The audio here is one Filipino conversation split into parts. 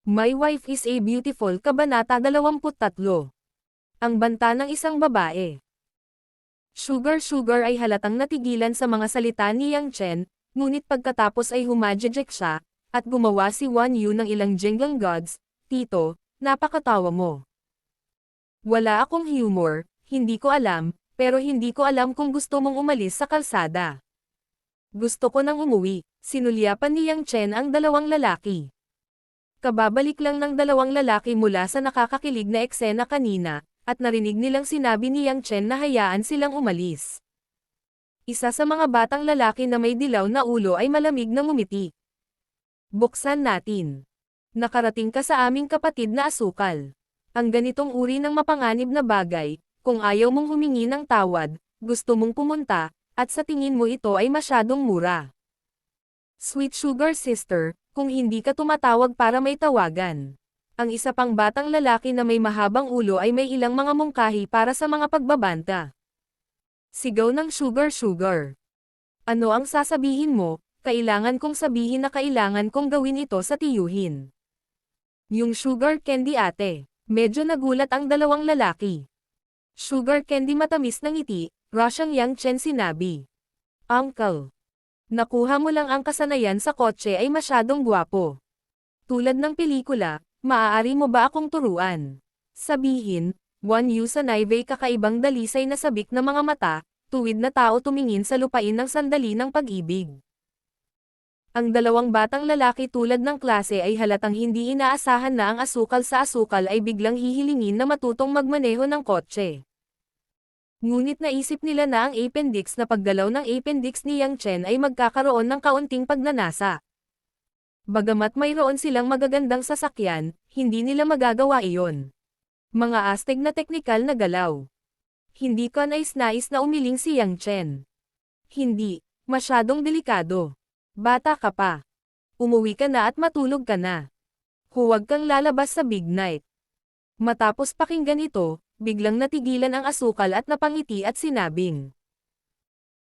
My Wife is a Beautiful Kabanata 23. Ang banta ng isang babae. Sugar ay halatang natigilan sa mga salita ni Yang Chen, ngunit pagkatapos ay humajejek siya, at gumawa si Wan Yu ng ilang jingling gods. Tito, napakatawa mo. Wala akong humor, hindi ko alam, pero hindi ko alam kung gusto mong umalis sa kalsada. Gusto ko nang umuwi, sinulyapan ni Yang Chen ang dalawang lalaki. Kababalik lang ng dalawang lalaki mula sa nakakakilig na eksena kanina, at narinig nilang sinabi ni Yang Chen na hayaan silang umalis. Isa sa mga batang lalaki na may dilaw na ulo ay malamig na ngumiti. Buksan natin. Nakarating ka sa aming kapatid na asukal. Ang ganitong uri ng mapanganib na bagay, kung ayaw mong humingi ng tawad, gusto mong pumunta, at sa tingin mo ito ay masyadong mura. Sweet sugar sister, kung hindi ka tumatawag para may tawagan. Ang isa pang batang lalaki na may mahabang ulo ay may ilang mga mungkahi para sa mga pagbabanta. Sigaw ng sugar. Ano ang sasabihin mo? Kailangan kong sabihin na kailangan kong gawin ito sa tiyuhin. Yung sugar candy ate. Medyo nagulat ang dalawang lalaki. Sugar candy matamis ng ngiti, Russiang Yang Chen sinabi. Uncle. Nakuha mo lang ang kasanayan sa kotse ay masyadong gwapo. Tulad ng pelikula, maaari mo ba akong turuan? Sabihin, Wan Yu sa naivay kakaibang dalisay na sabik na mga mata, tuwid na tao tumingin sa lupain ng sandali ng pag-ibig. Ang dalawang batang lalaki tulad ng klase ay halatang hindi inaasahan na ang asukal sa asukal ay biglang hihilingin na matutong magmaneho ng kotse. Ngunit naisip nila na ang appendix na paggalaw ng appendix ni Yang Chen ay magkakaroon ng kaunting pagnanasa. Bagamat mayroon silang magagandang sasakyan, hindi nila magagawa iyon. Mga astig na teknikal na galaw. Hindi ka nais-nais na umiling si Yang Chen. Hindi, masyadong delikado. Bata ka pa. Umuwi ka na at matulog ka na. Huwag kang lalabas sa big night. Matapos pakinggan ito, biglang natigilan ang asukal at napangiti at sinabing,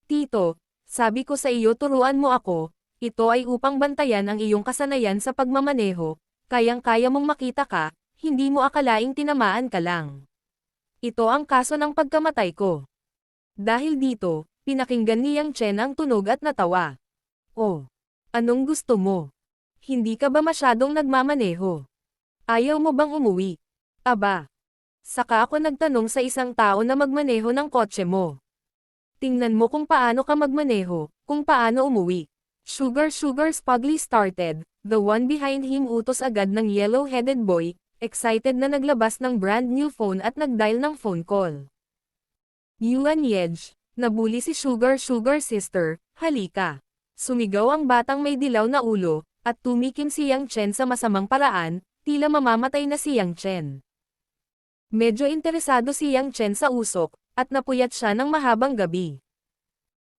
Tito, sabi ko sa iyo turuan mo ako, ito ay upang bantayan ang iyong kasanayan sa pagmamaneho, kayang-kaya mong makita ka, hindi mo akalaing tinamaan ka lang. Ito ang kaso ng pagkamatay ko. Dahil dito, pinakinggan ni Yang Chen ang tunog at natawa. Oh, anong gusto mo? Hindi ka ba masyadong nagmamaneho? Ayaw mo bang umuwi? Aba. Saka ako nagtanong sa isang tao na magmaneho ng kotse mo. Tingnan mo kung paano ka magmaneho, kung paano umuwi. Sugar Spugly started, the one behind him utos agad ng yellow-headed boy, excited na naglabas ng brand new phone at nagdial ng phone call. Yuan Yej, nabuli si Sugar sister, halika. Sumigaw ang batang may dilaw na ulo, at tumikim si Yang Chen sa masamang paraan, tila mamamatay na si Yang Chen. Medyo interesado si Yang Chen sa usok, at napuyat siya ng mahabang gabi.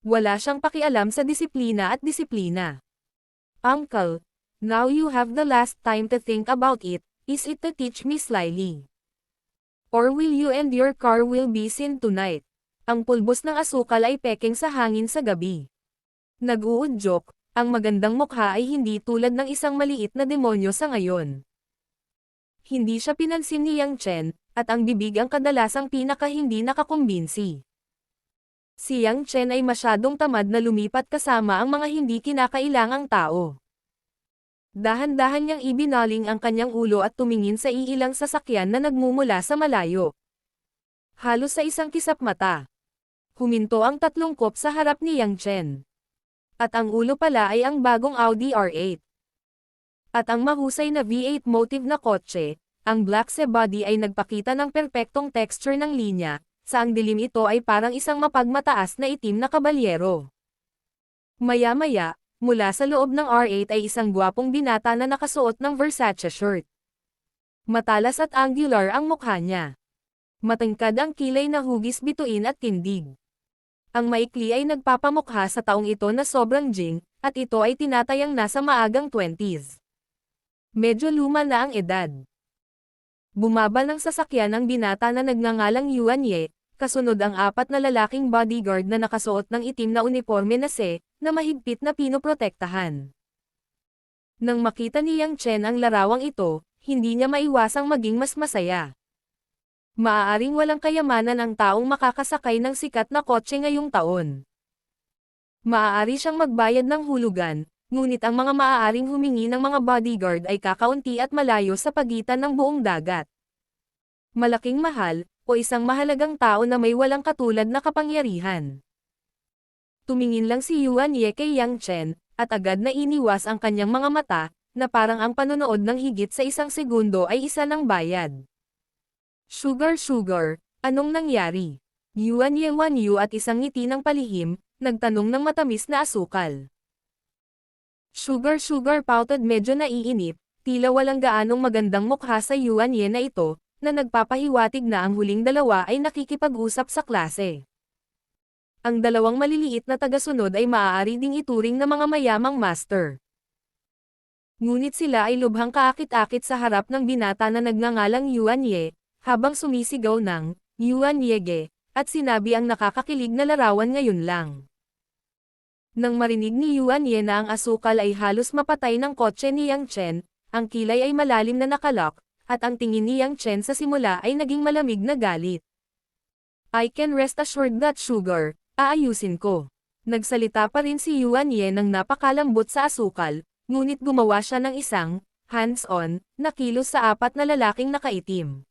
Wala siyang pakialam sa disiplina at disiplina. Uncle, now you have the last time to think about it, is it to teach me slyly? Or will you and your car will be seen tonight? Ang pulbos ng asukal ay peking sa hangin sa gabi. Nag-uudyok, ang magandang mukha ay hindi tulad ng isang maliit na demonyo sa ngayon. Hindi siya pinansin ni Yang Chen, at ang bibig ang kadalasang pinaka-hindi nakakumbinsi. Si Yang Chen ay masyadong tamad na lumipat kasama ang mga hindi kinakailangang tao. Dahan-dahan niyang ibinaling ang kanyang ulo at tumingin sa iilang sasakyan na nagmumula sa malayo. Halos sa isang kisap mata. Huminto ang tatlong kop sa harap ni Yang Chen. At ang ulo pala ay ang bagong Audi R8. At ang mahusay na V8 motive na kotse, ang black sa body ay nagpakita ng perpektong texture ng linya, sa ang dilim ito ay parang isang mapagmataas na itim na kabalyero. Maya-maya, mula sa loob ng R8 ay isang gwapong binata na nakasuot ng Versace shirt. Matalas at angular ang mukha niya. Matingkad ang kilay na hugis bituin at tindig. Ang maikli ay nagpapamukha sa taong ito na sobrang jing, at ito ay tinatayang nasa maagang 20s. Medyo luma na ang edad. Bumaba ng sasakyan ang binata na nagngangalang Yuan Ye, kasunod ang apat na lalaking bodyguard na nakasuot ng itim na uniforme na mahigpit na pinoprotektahan. Nang makita ni Yang Chen ang larawang ito, hindi niya maiwasang maging mas masaya. Maaaring walang kayamanan ang taong makakasakay ng sikat na kotse ngayong taon. Maaari siyang magbayad ng hulugan, ngunit ang mga maaaring humingi ng mga bodyguard ay kakaunti at malayo sa pagitan ng buong dagat. Malaking mahal, o isang mahalagang tao na may walang katulad na kapangyarihan. Tumingin lang si Yuan Ye kay Yang Chen, at agad na iniwas ang kanyang mga mata, na parang ang panonood ng higit sa isang segundo ay isa ng bayad. Sugar, anong nangyari? Yuan Ye Wan Yu at isang ngiti ng palihim, nagtanong ng matamis na asukal. Sugar, pouted medyo naiinip, tila walang gaanong magandang mukha sa Yuan Ye na ito, na nagpapahiwatig na ang huling dalawa ay nakikipag-usap sa klase. Ang dalawang maliliit na tagasunod ay maaari ding ituring na mga mayamang master. Ngunit sila ay lubhang kaakit-akit sa harap ng binata na nagngangalang Yuan Ye, habang sumisigaw ng Yuan Yege, at sinabi ang nakakakilig na larawan ngayon lang. Nang marinig ni Yuan Ye na ang asukal ay halos mapatay ng kotse ni Yang Chen, ang kilay ay malalim na nakalak, at ang tingin ni Yang Chen sa simula ay naging malamig na galit. I can rest assured that sugar, aayusin ko. Nagsalita pa rin si Yuan Ye nang napakalambot sa asukal, ngunit gumawa siya ng isang, hands-on, na kilos sa apat na lalaking nakaitim.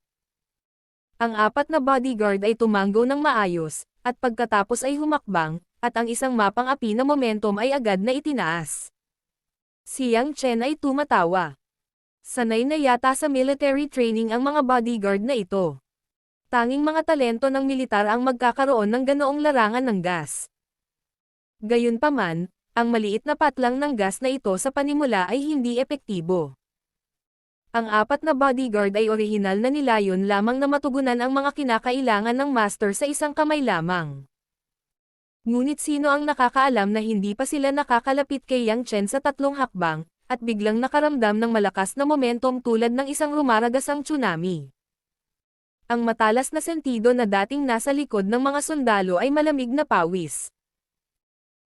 Ang apat na bodyguard ay tumanggo ng maayos, at pagkatapos ay humakbang, at ang isang mapang api na momentum ay agad na itinaas. Si Yang Chen ay tumatawa. Sanay na yata sa military training ang mga bodyguard na ito. Tanging mga talento ng militar ang magkakaroon ng ganoong larangan ng gas. Gayunpaman, ang maliit na patlang ng gas na ito sa panimula ay hindi epektibo. Ang apat na bodyguard ay orihinal na nilayon lamang na matugunan ang mga kinakailangan ng master sa isang kamay lamang. Ngunit sino ang nakakaalam na hindi pa sila nakakalapit kay Yang Chen sa tatlong hakbang, at biglang nakaramdam ng malakas na momentum tulad ng isang rumaragasang tsunami. Ang matalas na sentido na dating nasa likod ng mga sundalo ay malamig na pawis.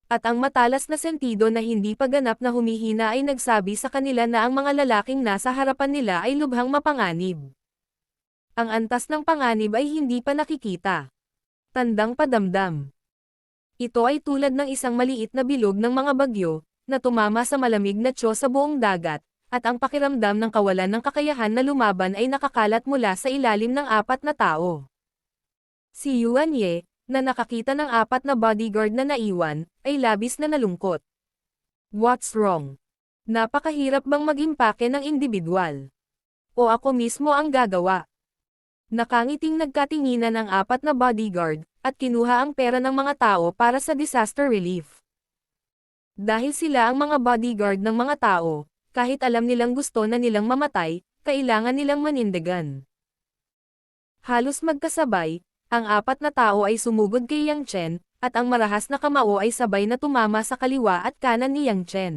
At ang matalas na sentido na hindi pa ganap na humihina ay nagsabi sa kanila na ang mga lalaking nasa harapan nila ay lubhang mapanganib. Ang antas ng panganib ay hindi pa nakikita. Tandang padamdam. Ito ay tulad ng isang maliit na bilog ng mga bagyo, na tumama sa malamig na tiyo sa buong dagat, at ang pakiramdam ng kawalan ng kakayahan na lumaban ay nakakalat mula sa ilalim ng apat na tao. Si Yuan Ye, na nakakita ng apat na bodyguard na naiwan, ay labis na nalungkot. What's wrong? Napakahirap bang mag-impake ng individual? O ako mismo ang gagawa? Nakangiting nagkatinginan ang apat na bodyguard, at kinuha ang pera ng mga tao para sa disaster relief. Dahil sila ang mga bodyguard ng mga tao, kahit alam nilang gusto na nilang mamatay, kailangan nilang manindigan. Halos magkasabay, ang apat na tao ay sumugod kay Yang Chen, at ang marahas na kamao ay sabay na tumama sa kaliwa at kanan ni Yang Chen.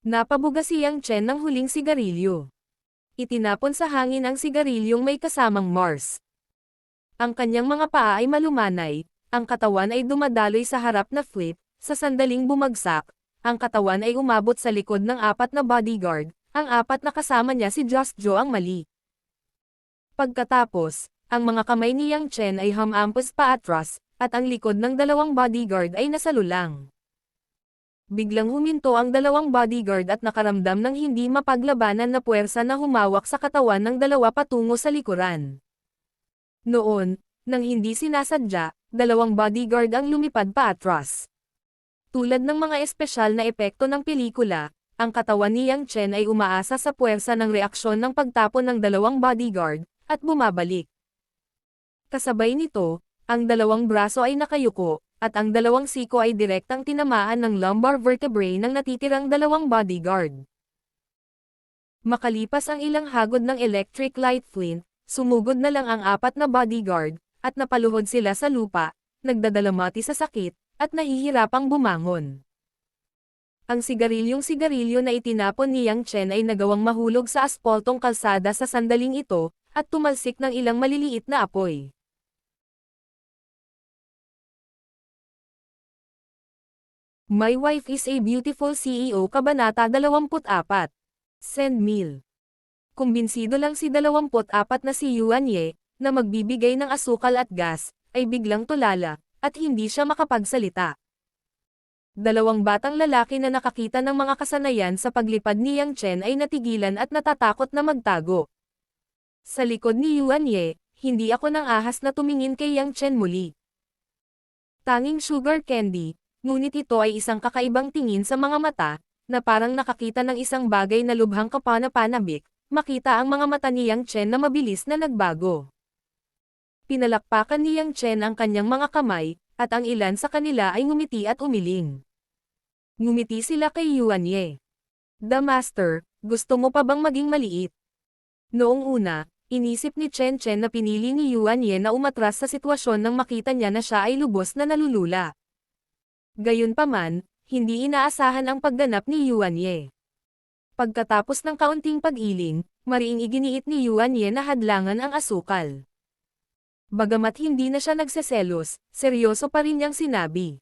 Napabuga si Yang Chen ng huling sigarilyo. Itinapon sa hangin ang sigarilyong may kasamang Mars. Ang kanyang mga paa ay malumanay, ang katawan ay dumadaloy sa harap na flip, sa sandaling bumagsak, ang katawan ay umabot sa likod ng apat na bodyguard, ang apat na kasama niya si Just Joe ang mali. Pagkatapos, ang mga kamay ni Yang Chen ay humampos pa atras, at ang likod ng dalawang bodyguard ay nasalulang. Biglang huminto ang dalawang bodyguard at nakaramdam ng hindi mapaglabanan na puwersa na humawak sa katawan ng dalawa patungo sa likuran. Noon, nang hindi sinasadya, dalawang bodyguard ang lumipad pa atras. Tulad ng mga espesyal na epekto ng pelikula, ang katawan ni Yang Chen ay umaasa sa puwersa ng reaksyon ng pagtapon ng dalawang bodyguard, at bumabalik. Kasabay nito, ang dalawang braso ay nakayuko, at ang dalawang siko ay direktang tinamaan ng lumbar vertebrae ng natitirang dalawang bodyguard. Makalipas ang ilang hagod ng electric light flint, sumugod na lang ang apat na bodyguard, at napaluhod sila sa lupa, nagdadalamati sa sakit, at nahihirapang bumangon. Ang sigarilyo na itinapon ni Yang Chen ay nagawang mahulog sa aspaltong kalsada sa sandaling ito, at tumalsik ng ilang maliliit na apoy. My Wife is a Beautiful CEO Kabanata 24. Send meal. Kumbinsido lang si 24 na si Yuan Ye, na magbibigay ng asukal at gas, ay biglang tulala, at hindi siya makapagsalita. Dalawang batang lalaki na nakakita ng mga kasanayan sa paglipad ni Yang Chen ay natigilan at natatakot na magtago. Sa likod ni Yuan Ye, hindi ako nang ahas na tumingin kay Yang Chen muli. Tanging sugar candy, ngunit ito ay isang kakaibang tingin sa mga mata, na parang nakakita ng isang bagay na lubhang kapana-panabik, makita ang mga mata ni Yang Chen na mabilis na nagbago. Pinalakpakan ni Yang Chen ang kanyang mga kamay, at ang ilan sa kanila ay ngumiti at umiling. Ngumiti sila kay Yuan Ye. The Master, gusto mo pa bang maging maliit? Noong una, inisip ni Chen Chen na pinili ni Yuan Ye na umatras sa sitwasyon nang makita niya na siya ay lubos na nalulula. Gayunpaman, hindi inaasahan ang pagganap ni Yuan Ye. Pagkatapos ng kaunting pag-iling, mariing iginiit ni Yuan Ye na hadlangan ang asukal. Bagamat hindi na siya nagseselos, seryoso pa rin niyang sinabi.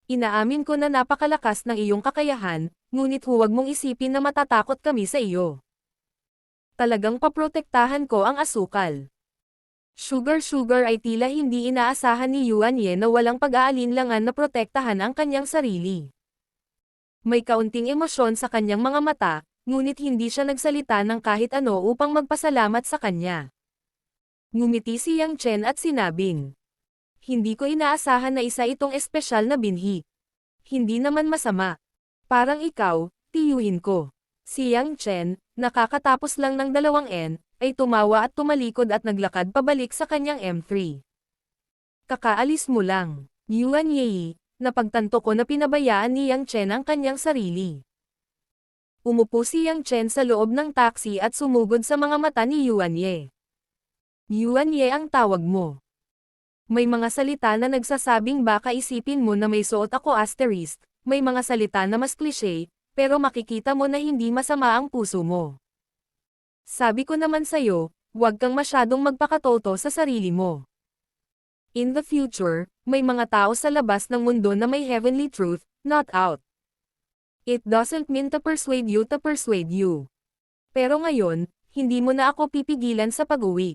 Inaamin ko na napakalakas ng iyong kakayahan, ngunit huwag mong isipin na matatakot kami sa iyo. Talagang paprotektahan ko ang asukal. Sugar ay tila hindi inaasahan ni Yuan Ye na walang pag-aalinlangan na protektahan ang kanyang sarili. May kaunting emosyon sa kanyang mga mata, ngunit hindi siya nagsalita ng kahit ano upang magpasalamat sa kanya. Ngumiti si Yang Chen at sinabing, hindi ko inaasahan na isa itong espesyal na binhi. Hindi naman masama. Parang ikaw, tiyuhin ko. Si Yang Chen, nakakatapos lang ng 2 N, ay tumawa at tumalikod at naglakad pabalik sa kanyang M3. Kakaalis mo lang, Yuan Ye, napagtanto ko na pinabayaan ni Yang Chen ang kanyang sarili. Umupo si Yang Chen sa loob ng taxi at sumugod sa mga mata ni Yuan Ye. Yuan Ye ang tawag mo. May mga salita na nagsasabing baka isipin mo na may suot ako asterisk, may mga salita na mas cliché, pero makikita mo na hindi masama ang puso mo. Sabi ko naman sa'yo, huwag kang masyadong magpakatoto sa sarili mo. In the future, may mga tao sa labas ng mundo na may heavenly truth, not out. It doesn't mean to persuade you. Pero ngayon, hindi mo na ako pipigilan sa pag-uwi.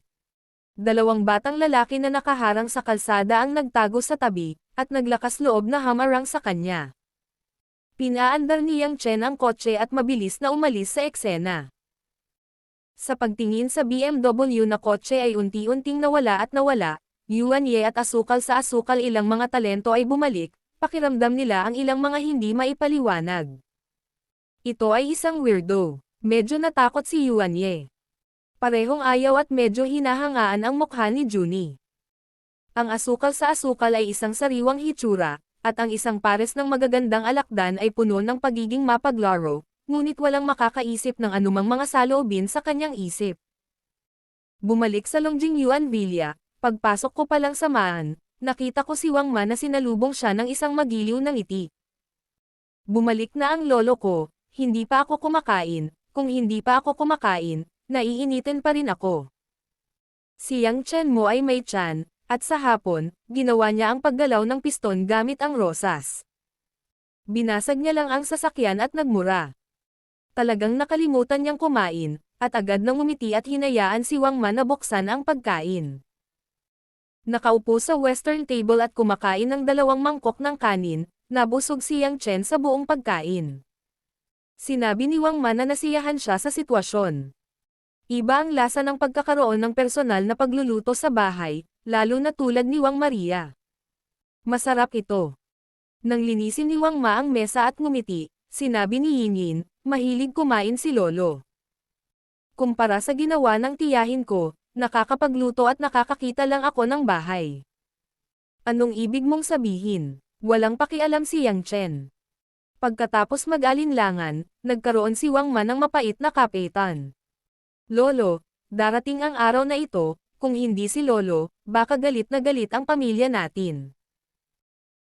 2 batang lalaki na nakaharang sa kalsada ang nagtago sa tabi, at naglakas loob na hamarang sa kanya. Pinaandar ni Yang Chen ang kotse at mabilis na umalis sa eksena. Sa pagtingin sa BMW na kotse ay unti-unting nawala, Yuan Ye at asukal sa asukal ilang mga talento ay bumalik, pakiramdam nila ang ilang mga hindi maipaliwanag. Ito ay isang weirdo. Medyo natakot si Yuan Ye. Parehong ayaw at medyo hinahangaan ang mukha ni Junie. Ang asukal sa asukal ay isang sariwang hitsura, at ang isang pares ng magagandang alakdan ay puno ng pagiging mapaglaro, ngunit walang makakaisip ng anumang mga saloobin sa kanyang isip. Bumalik sa Longjing Yuan Villa, pagpasok ko pa lang sa maan, nakita ko si Wang Ma na sinalubong siya ng isang magiliw na ngiti. Bumalik na ang lolo ko, hindi pa ako kumakain, kung hindi pa ako kumakain, naiinitin pa rin ako. Si Yang Chen mo ay may tiyan, at sa hapon, ginawa niya ang paggalaw ng piston gamit ang rosas. Binasag niya lang ang sasakyan at nagmura. Talagang nakalimutan niyang kumain, at agad nang umiti at hinayaan si Wang Ma na buksan ang pagkain. Nakaupo sa western table at kumakain ng 2 mangkok ng kanin, nabusog si Yang Chen sa buong pagkain. Sinabi ni Wang Ma na nasiyahan siya sa sitwasyon. Iba ang lasa ng pagkakaroon ng personal na pagluluto sa bahay, lalo na tulad ni Wang Maria. Masarap ito. Nang linisin ni Wang Ma ang mesa at ngumiti, sinabi ni Yinyin, mahilig kumain si Lolo. Kumpara sa ginawa ng tiyahin ko, nakakapagluto at nakakakita lang ako ng bahay. Anong ibig mong sabihin? Walang pakialam si Yang Chen. Pagkatapos mag-alinlangan, nagkaroon si Wang Ma ng mapait na kapitan. Lolo, darating ang araw na ito, kung hindi si Lolo, baka galit na galit ang pamilya natin.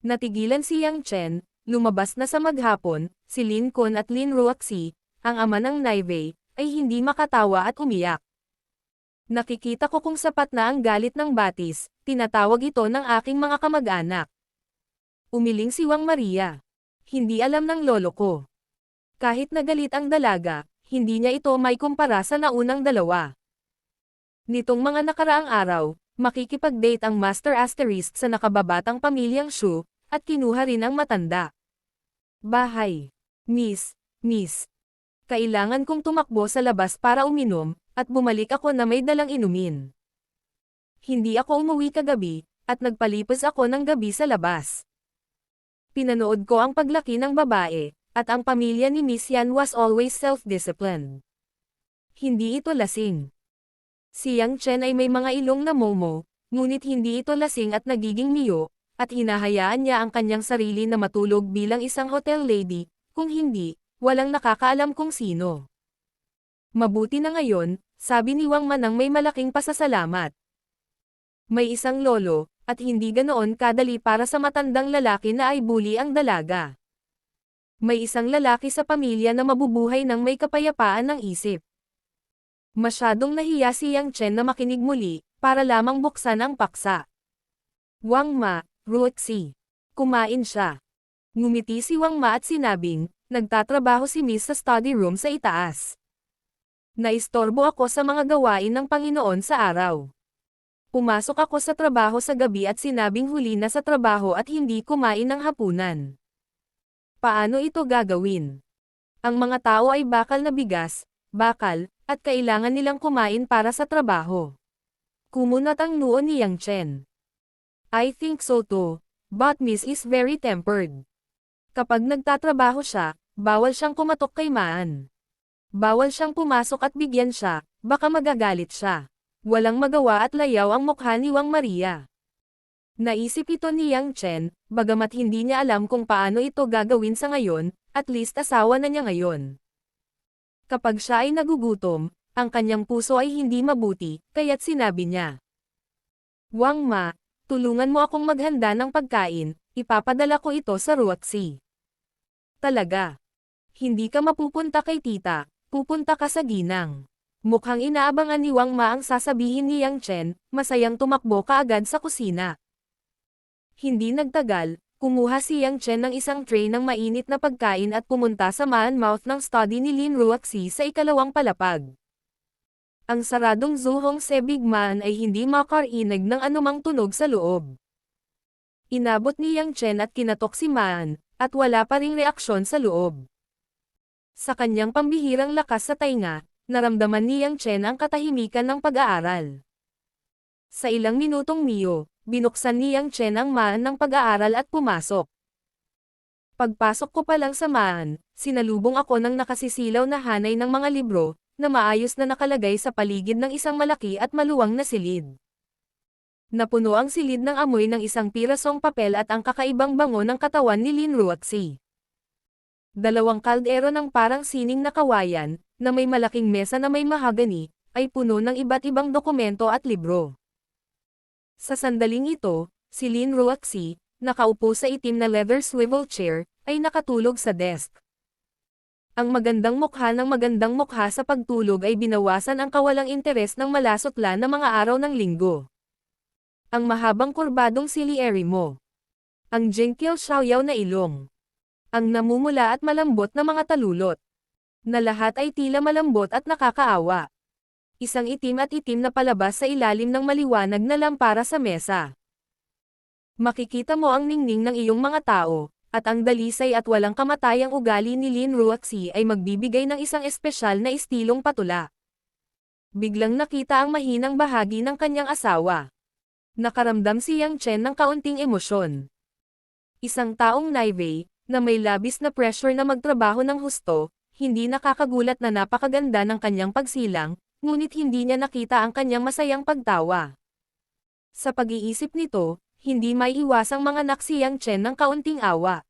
Natigilan si Yang Chen, lumabas na sa maghapon, si Lin Kun at Lin Ruoxi, ang ama ng Naivei, ay hindi makatawa at umiyak. Nakikita ko kung sapat na ang galit ng batis, tinatawag ito ng aking mga kamag-anak. Umiling si Wang Maria. Hindi alam ng lolo ko. Kahit nagalit ang dalaga, hindi niya ito may kumpara sa naunang dalawa. Nitong mga nakaraang araw, makikipag-date ang Master Asterisk sa nakababatang pamilyang Shu, at kinuha rin ang matanda. Bahay. Miss. Kailangan kong tumakbo sa labas para uminom, at bumalik ako na may dalang inumin. Hindi ako umuwi kagabi, at nagpalipas ako ng gabi sa labas. Pinanood ko ang paglaki ng babae, at ang pamilya ni Miss Yan was always self-disciplined. Hindi ito lasing. Si Yang Chen ay may mga ilong na momo, ngunit hindi ito lasing at nagiging miyo, at hinahayaan niya ang kanyang sarili na matulog bilang isang hotel lady, kung hindi, walang nakakaalam kung sino. Mabuti na ngayon, sabi ni Wang Manang may malaking pasasalamat. May isang lolo, at hindi ganoon kadali para sa matandang lalaki na ay bully ang dalaga. May isang lalaki sa pamilya na mabubuhay ng may kapayapaan ng isip. Masyadong nahiya si Yang Chen na makinig muli, para lamang buksan ang paksa. Wang Ma, Ruoxi. Kumain siya. Ngumiti si Wang Ma at sinabing, nagtatrabaho si Miss sa study room sa itaas. Naistorbo ako sa mga gawain ng Panginoon sa araw. Pumasok ako sa trabaho sa gabi at sinabing huli na sa trabaho at hindi kumain ng hapunan. Paano ito gagawin? Ang mga tao ay bakal na bigas, bakal, at kailangan nilang kumain para sa trabaho. Kumunat ang noo ni Yang Chen. I think so too, but Miss is very tempered. Kapag nagtatrabaho siya, bawal siyang kumatok kay Maan. Bawal siyang pumasok at bigyan siya, baka magagalit siya. Walang magawa at layaw ang mukha ni Wang Maria. Naisip ito ni Yang Chen, bagamat hindi niya alam kung paano ito gagawin sa ngayon, at least asawa na niya ngayon. Kapag siya ay nagugutom, ang kanyang puso ay hindi mabuti, kaya't sinabi niya. Wang Ma, tulungan mo akong maghanda ng pagkain, ipapadala ko ito sa Ruoxi. Talaga. Hindi ka mapupunta kay tita, pupunta ka sa ginang. Mukhang inaabangan ni Wang Ma ang sasabihin ni Yang Chen, masayang tumakbo kaagad sa kusina. Hindi nagtagal, kumuha si Yang Chen ng isang tray ng mainit na pagkain at pumunta sa man-mouth ng study ni Lin Ruoxi sa ikalawang palapag. Ang saradong Zuhong Se Big Man ay hindi makarinig ng anumang tunog sa loob. Inabot ni Yang Chen at kinatok si Man, at wala pa ring reaksyon sa loob. Sa kanyang pambihirang lakas sa tainga, naramdaman ni Yang Chen ang katahimikan ng pag-aaral. Sa ilang minutong miyo, binuksan ni Yang Chen ang maan ng pag-aaral at pumasok. Pagpasok ko pa lang sa maan, sinalubong ako ng nakasisilaw na hanay ng mga libro, na maayos na nakalagay sa paligid ng isang malaki at maluwang na silid. Napuno ang silid ng amoy ng isang pirasong papel at ang kakaibang bango ng katawan ni Lin Ruoxi. Dalawang kaldero ng parang sining na kawayan, na may malaking mesa na may mahagani, ay puno ng iba't ibang dokumento at libro. Sa sandaling ito, si Lin Ruoxi, nakaupo sa itim na leather swivel chair, ay nakatulog sa desk. Ang magandang mukha sa pagtulog ay binawasan ang kawalang interes ng malasotla na mga araw ng linggo. Ang mahabang kurbadong silieri mo. Ang jengkil xiaoyaw na ilong. Ang namumula at malambot na mga talulot. Na lahat ay tila malambot at nakakaawa. Isang itim at itim na palabas sa ilalim ng maliwanag na lampara sa mesa. Makikita mo ang ningning ng iyong mga tao, at ang dalisay at walang kamatayang ugali ni Lin Ruoxi ay magbibigay ng isang espesyal na estilong patula. Biglang nakita ang mahinang bahagi ng kanyang asawa. Nakaramdam si Yang Chen ng kaunting emosyon. Isang taong naive, na may labis na pressure na magtrabaho ng husto, hindi nakakagulat na napakaganda ng kanyang pagsilang, ngunit hindi niya nakita ang kanyang masayang pagtawa. Sa pag-iisip nito, hindi may iwasang manganak si Yang Chen ng kaunting awa.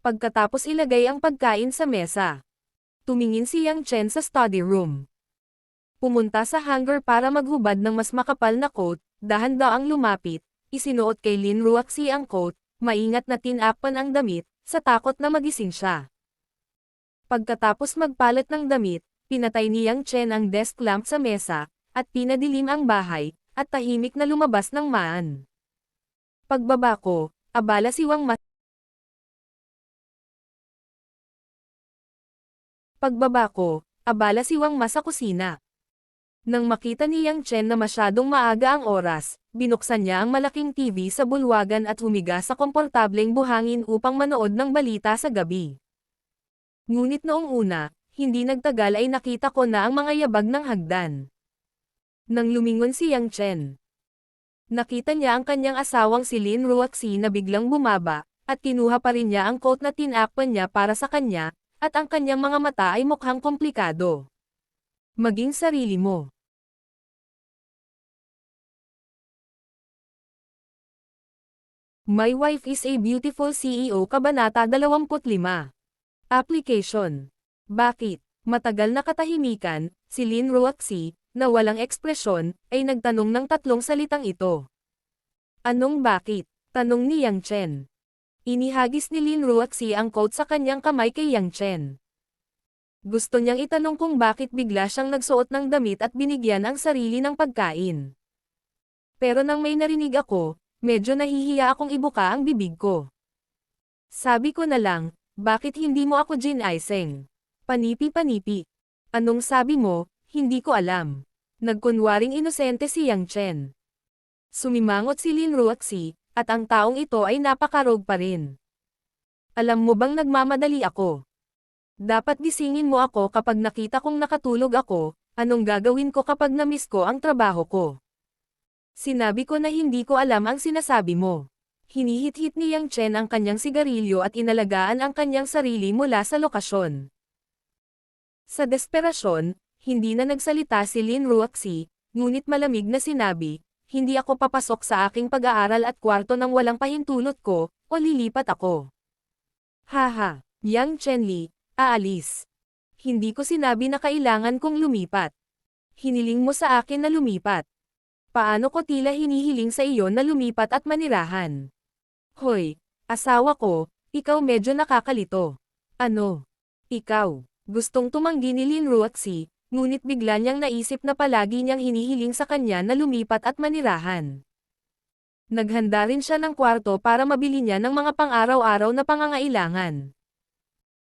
Pagkatapos ilagay ang pagkain sa mesa, tumingin si Yang Chen sa study room. Pumunta sa hanger para maghubad ng mas makapal na coat, dahan-daang lumapit, isinuot kay Lin Ruoxi ang coat, maingat na tinakpan ang damit, sa takot na magising siya. Pagkatapos magpalit ng damit, pinatay ni Yang Chen ang desk lamp sa mesa, at pinadilim ang bahay, at tahimik na lumabas ng maan. Pagbaba ko, abala si Wang Ma. Pagbaba ko, abala si Wang Ma sa kusina. Nang makita ni Yang Chen na masyadong maaga ang oras, binuksan niya ang malaking TV sa bulwagan at humiga sa komportableng buhangin upang manood ng balita sa gabi. Ngunit noong una, hindi nagtagal ay nakita ko na ang mga yabag ng hagdan. Nang lumingon si Yang Chen, nakita niya ang kanyang asawang si Lin Ruoxi na biglang bumaba, at kinuha pa rin niya ang coat na tinakpan niya para sa kanya, at ang kanyang mga mata ay mukhang komplikado. Maging sarili mo. My Wife is a Beautiful CEO Kabanata 25. Application. Bakit? Matagal na katahimikan, si Lin Ruoxi, na walang ekspresyon, ay nagtanong ng tatlong salitang ito. Anong bakit? Tanong ni Yang Chen. Inihagis ni Lin Ruoxi ang coat sa kanyang kamay kay Yang Chen. Gusto niyang itanong kung bakit bigla siyang nagsuot ng damit at binigyan ang sarili ng pagkain. Pero nang may narinig ako, medyo nahihiya akong ibuka ang bibig ko. Sabi ko na lang, bakit hindi mo ako ginaising? Panipi-panipi. Anong sabi mo? Hindi ko alam. Nagkunwaring inosente si Yang Chen. Sumimangot si Lin Ruoxi, at ang taong ito ay napakarog pa rin. Alam mo bang nagmamadali ako? Dapat gisingin mo ako kapag nakita kong nakatulog ako, anong gagawin ko kapag na-miss ko ang trabaho ko? Sinabi ko na hindi ko alam ang sinasabi mo. Hinihit-hit ni Yang Chen ang kanyang sigarilyo at inalagaan ang kanyang sarili mula sa lokasyon. Sa desperasyon, hindi na nagsalita si Lin Ruoxi, ngunit malamig na sinabi, hindi ako papasok sa aking pag-aaral at kwarto nang walang pahintulot ko, o lilipat ako. Haha, Yang Chenli, aalis. Hindi ko sinabi na kailangan kong lumipat. Hiniling mo sa akin na lumipat. Paano ko tila hinihiling sa iyo na lumipat at manirahan? Hoy, asawa ko, ikaw medyo nakakalito. Ano? Ikaw, gustong tumanggi ni Lin Ruoxi, ngunit bigla niyang naisip na palagi niyang hinihiling sa kanya na lumipat at manirahan. Naghanda rin siya ng kwarto para mabili niya ng mga pang-araw-araw na pangangailangan.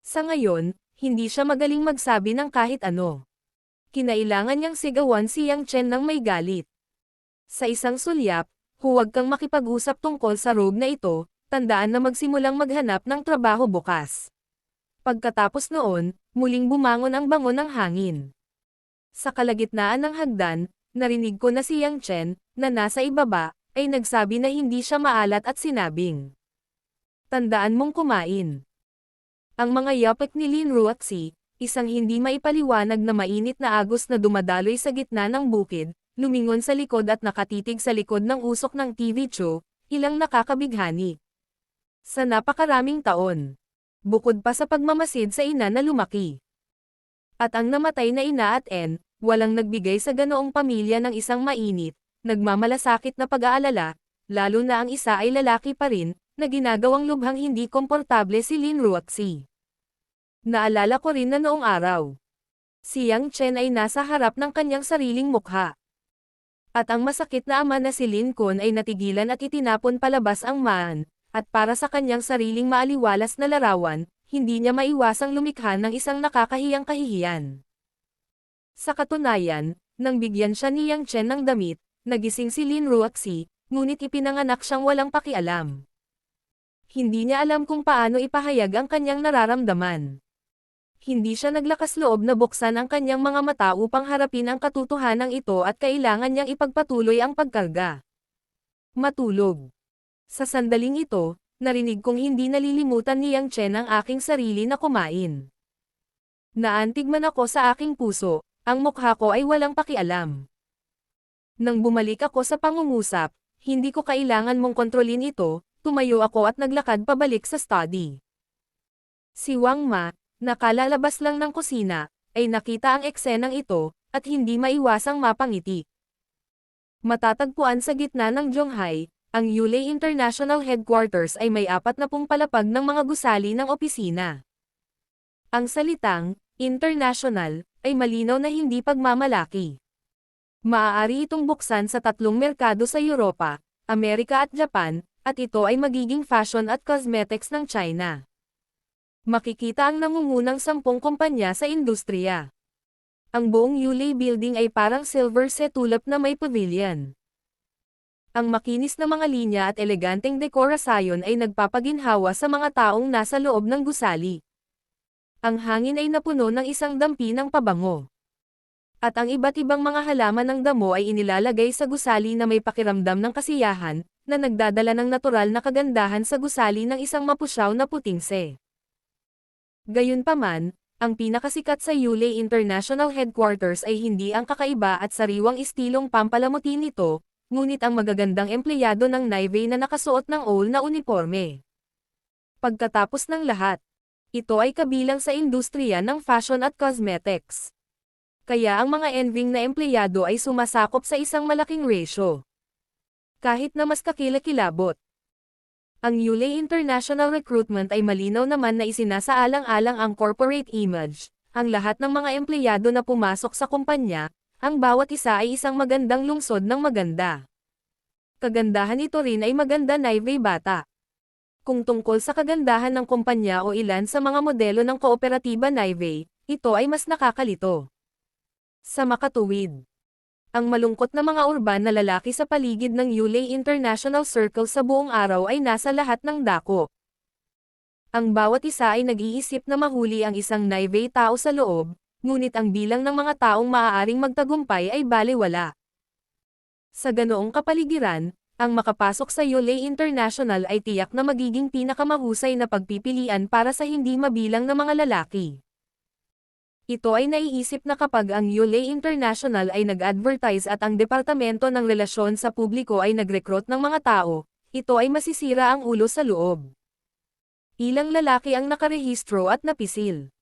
Sa ngayon, hindi siya magaling magsabi ng kahit ano. Kinailangan niyang sigawan si Yang Chen ng may galit. Sa isang sulyap, huwag kang makipag-usap tungkol sa rogue na ito, tandaan na magsimulang maghanap ng trabaho bukas. Pagkatapos noon, muling bumangon ang bango ng hangin. Sa kalagitnaan ng hagdan, narinig ko na si Yang Chen, na nasa ibaba, ay nagsabi na hindi siya maalat at sinabing, tandaan mong kumain. Ang mga yapik ni Lin Ruoxi, isang hindi maipaliwanag na mainit na agos na dumadaloy sa gitna ng bukid, lumingon sa likod at nakatitig sa likod ng usok ng TV show, ilang nakakabighani. Sa napakaraming taon. Bukod pa sa pagmamasid sa ina na lumaki. At ang namatay na ina at walang nagbigay sa ganoong pamilya ng isang mainit, nagmamalasakit na pag-aalala, lalo na ang isa ay lalaki pa rin, na ginagawang lubhang hindi komportable si Lin Ruoxi. Naalala ko rin na noong araw, si Yang Chen ay nasa harap ng kanyang sariling mukha. At ang masakit na ama na si Lin Kun ay natigilan at itinapon palabas ang maan, at para sa kanyang sariling maaliwalas na larawan, hindi niya maiwasang lumikha ng isang nakakahiyang kahihiyan. Sa katunayan, nang bigyan siya ni Yang Chen ng damit, nagising si Lin Ruoxi, ngunit ipinanganak siyang walang pakialam. Hindi niya alam kung paano ipahayag ang kanyang nararamdaman. Hindi siya naglakas loob na buksan ang kanyang mga mata upang harapin ang katotohanan ito at kailangan niyang ipagpatuloy ang pagkarga. Matulog. Sa sandaling ito, narinig kong hindi nalilimutan ni Yang Chen ang aking sarili na kumain. Naantig man ako sa aking puso, ang mukha ko ay walang pakialam. Nang bumalik ako sa pangungusap, hindi ko kailangan mong kontrolin ito, tumayo ako at naglakad pabalik sa study. Si Wang Ma, nakalalabas lang ng kusina, ay nakita ang eksenang ito, at hindi maiwasang mapangiti. Matatagpuan sa gitna ng Zhonghai, ang Yulei International Headquarters ay may 40 palapag ng mga gusali ng opisina. Ang salitang, international, ay malinaw na hindi pagmamalaki. Maaari itong buksan sa 3 merkado sa Europa, Amerika at Japan, at ito ay magiging fashion at cosmetics ng China. Makikita ang nangungunang 10 kumpanya sa industriya. Ang buong Yulei Building ay parang silver setulap na may pavilion. Ang makinis na mga linya at eleganteng dekorasyon ay nagpapaginhawa sa mga taong nasa loob ng gusali. Ang hangin ay napuno ng isang dampi ng pabango. At ang iba't ibang mga halaman ng damo ay inilalagay sa gusali na may pakiramdam ng kasiyahan, na nagdadala ng natural na kagandahan sa gusali ng isang mapusyaw na putingse. Gayunpaman, ang pinakasikat sa Yulei International Headquarters ay hindi ang kakaiba at sariwang istilong pampalamuti nito, ngunit ang magagandang empleyado ng Nivea na nakasuot ng old na uniforme. Pagkatapos ng lahat, ito ay kabilang sa industriya ng fashion at cosmetics. Kaya ang mga enving na empleyado ay sumasakop sa isang malaking ratio. Kahit na mas kakilakilabot. Ang Yulei International Recruitment ay malinaw naman na isinasaalang-alang ang corporate image, ang lahat ng mga empleyado na pumasok sa kumpanya, ang bawat isa ay isang magandang lungsod ng maganda. Kagandahan ito rin ay maganda Nivea bata. Kung tungkol sa kagandahan ng kumpanya o ilan sa mga modelo ng kooperatiba Nivea, ito ay mas nakakalito. Sa makatuwid. Ang malungkot na mga urban na lalaki sa paligid ng Yulei International Circle sa buong araw ay nasa lahat ng dako. Ang bawat isa ay nag-iisip na mahuli ang isang Nivea tao sa loob, ngunit ang bilang ng mga taong maaaring magtagumpay ay balewala. Sa ganoong kapaligiran, ang makapasok sa Yulei International ay tiyak na magiging pinakamahusay na pagpipilian para sa hindi mabilang na mga lalaki. Ito ay naiisip na kapag ang Yulei International ay nag-advertise at ang Departamento ng Relasyon sa Publiko ay nag-recruit ng mga tao, ito ay masisira ang ulo sa loob. Ilang lalaki ang nakarehistro at napisil.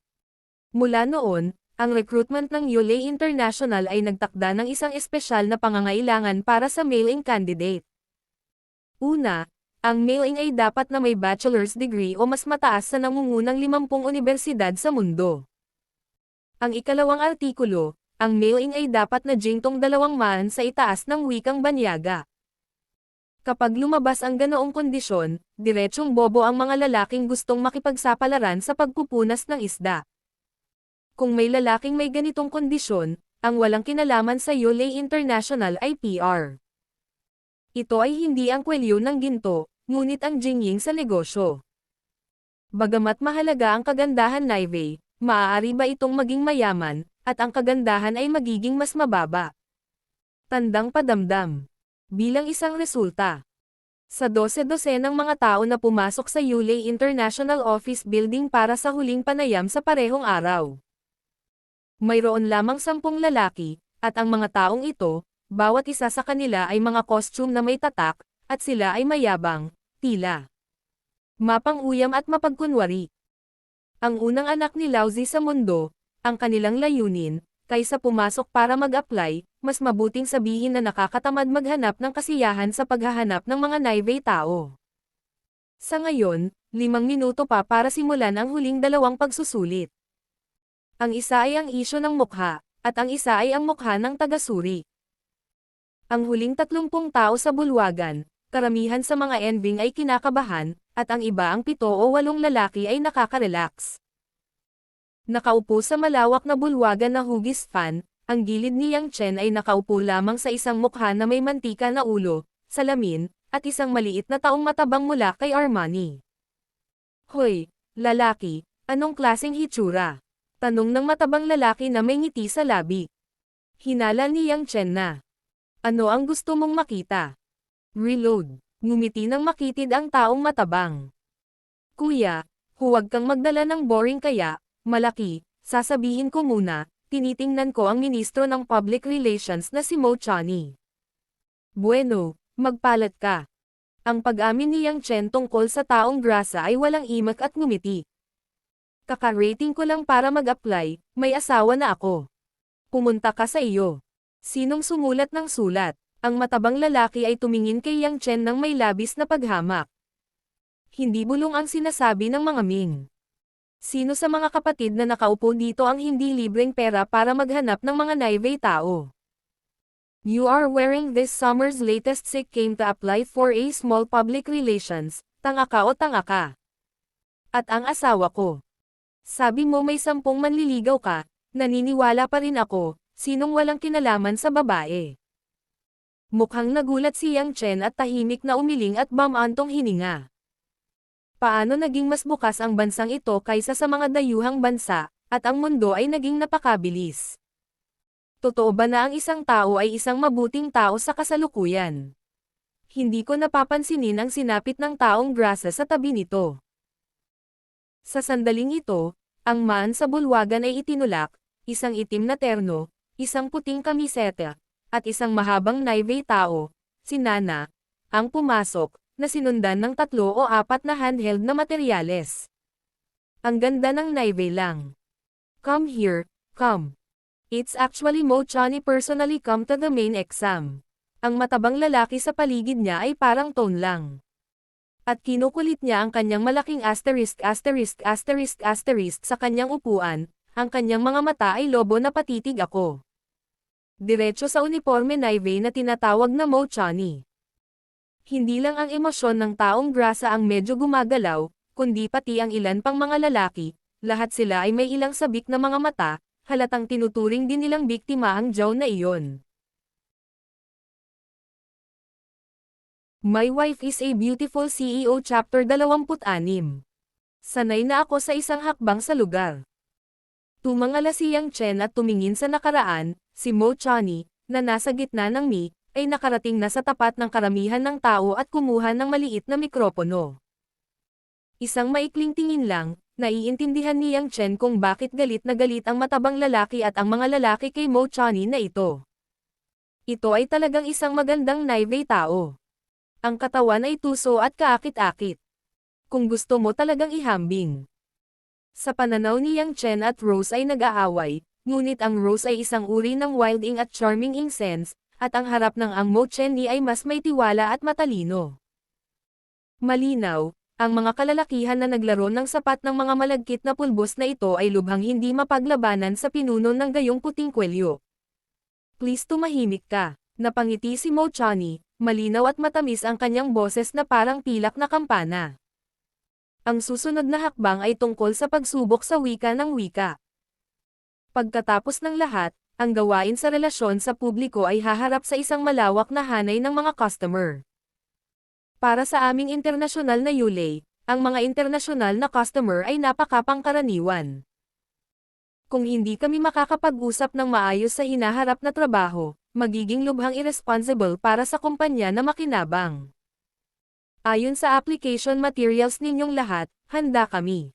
Mula noon, ang recruitment ng Yulei International ay nagtakda ng isang espesyal na pangangailangan para sa male-in candidate. Una, ang male-in ay dapat na may bachelor's degree o mas mataas sa nangungunang 50 unibersidad sa mundo. Ang ikalawang artikulo, ang male-in ay dapat na jingtong 2 maan sa itaas ng wikang banyaga. Kapag lumabas ang ganoong kondisyon, diretsyong bobo ang mga lalaking gustong makipagsapalaran sa pagpupunas ng isda. Kung may lalaking may ganitong kondisyon, ang walang kinalaman sa Yulei International ay PR. Ito ay hindi ang kwelyo ng ginto, ngunit ang jingying sa negosyo. Bagamat mahalaga ang kagandahan Nivea, maaari ba itong maging mayaman, at ang kagandahan ay magiging mas mababa? Tandang padamdam. Bilang isang resulta, sa 12 ng mga tao na pumasok sa Yulei International Office Building para sa huling panayam sa parehong araw, mayroon lamang 10 lalaki, at ang mga taong ito, bawat isa sa kanila ay mga costume na may tatak, at sila ay mayabang, tila mapang-uyam at mapagkunwari. Ang unang anak ni Lauzi sa mundo, ang kanilang layunin, kaysa pumasok para mag-apply, mas mabuting sabihin na nakakatamad maghanap ng kasiyahan sa paghahanap ng mga Nivea tao. Sa ngayon, 5 minuto pa para simulan ang huling 2 pagsusulit. Ang isa ay ang isyo ng mukha, at ang isa ay ang mukha ng tagasuri. Ang huling 30 tao sa bulwagan, karamihan sa mga enving ay kinakabahan, at ang iba ang 7 o 8 lalaki ay nakaka-relax. Nakaupo sa malawak na bulwagan na hugis fan, ang gilid ni Yang Chen ay nakaupo lamang sa isang mukha na may mantika na ulo, salamin, at isang maliit na taong matabang mula kay Armani. Hoy, lalaki, anong klaseng hitsura? Tanong ng matabang lalaki na may ngiti sa labi. Hinala ni Yang Chen na. Ano ang gusto mong makita? Reload. Ngumiti ng makitid ang taong matabang. Kuya, huwag kang magdala ng boring kaya, malaki, sasabihin ko muna, tinitingnan ko ang ministro ng Public Relations na si Mo Chani. Bueno, magpalat ka. Ang pag-amin ni Yang Chen tungkol sa taong grasa ay walang imak at ngumiti. Kaka-rating ko lang para mag-apply, may asawa na ako. Pumunta ka sa iyo. Sinong sumulat ng sulat? Ang matabang lalaki ay tumingin kay Yang Chen ng may labis na paghamak. Hindi bulong ang sinasabi ng mga Ming. Sino sa mga kapatid na nakaupo dito ang hindi libreng pera para maghanap ng mga Nivea tao? You are wearing this summer's latest sick came to apply for a small public relations, tanga ka o tanga ka. At ang asawa ko. Sabi mo may 10 manliligaw ka, naniniwala pa rin ako, sinong walang kinalaman sa babae. Mukhang nagulat si Yang Chen at tahimik na umiling at bumantong hininga. Paano naging mas bukas ang bansang ito kaysa sa mga dayuhang bansa, at ang mundo ay naging napakabilis? Totoo ba na ang isang tao ay isang mabuting tao sa kasalukuyan? Hindi ko napapansinin ang sinapit ng taong grasa sa tabi nito. Sa sandaling ito, ang man sa bulwagan ay itinulak, isang itim na terno, isang puting kamiseta, at isang mahabang navy tao, si Nana, ang pumasok, na sinundan ng 3 o 4 na handheld na materyales. Ang ganda ng navy lang. Come here, come. It's actually Mo Chani personally come to the main exam. Ang matabang lalaki sa paligid niya ay parang tone lang. At kinukulit niya ang kanyang malaking asterisk sa kanyang upuan, ang kanyang mga mata ay lobo na patitig ako. Diretso sa uniforme navy na tinatawag na Mo Chani. Hindi lang ang emosyon ng taong grasa ang medyo gumagalaw, kundi pati ang ilan pang mga lalaki, lahat sila ay may ilang sabik na mga mata, halatang tinuturing din nilang biktima ang Joe na iyon. My Wife is a Beautiful CEO Chapter 26. Sanay na ako sa isang hakbang sa lugar. Tumangala si Yang Chen at tumingin sa nakaraan, si Mo Chani, na nasa gitna ng mi, ay nakarating na sa tapat ng karamihan ng tao at kumuha ng maliit na mikropono. Isang maikling tingin lang, naiintindihan ni Yang Chen kung bakit galit na galit ang matabang lalaki at ang mga lalaki kay Mo Chani na ito. Ito ay talagang isang magandang naive tao. Ang katawan ay tuso at kaakit-akit. Kung gusto mo talagang ihambing. Sa pananaw ni Yang Chen at Rose ay nag-aaway, ngunit ang Rose ay isang uri ng wild ing at charming incense, at ang harap ng ang Mo Chen ni ay mas may tiwala at matalino. Malinaw, ang mga kalalakihan na naglaro ng sapat ng mga malagkit na pulbos na ito ay lubhang hindi mapaglabanan sa pinuno ng gayong puting kwelyo. Please tumahimik ka, napangiti si Mo Chani, malinaw at matamis ang kanyang boses na parang pilak na kampana. Ang susunod na hakbang ay tungkol sa pagsubok sa wika ng wika. Pagkatapos ng lahat, ang gawain sa relasyon sa publiko ay haharap sa isang malawak na hanay ng mga customer. Para sa aming internasyonal na Yulay, ang mga internasyonal na customer ay napakapangkaraniwan. Kung hindi kami makakapag-usap ng maayos sa hinaharap na trabaho, magiging lubhang irresponsible para sa kumpanya na makinabang. Ayon sa application materials ninyong lahat, handa kami.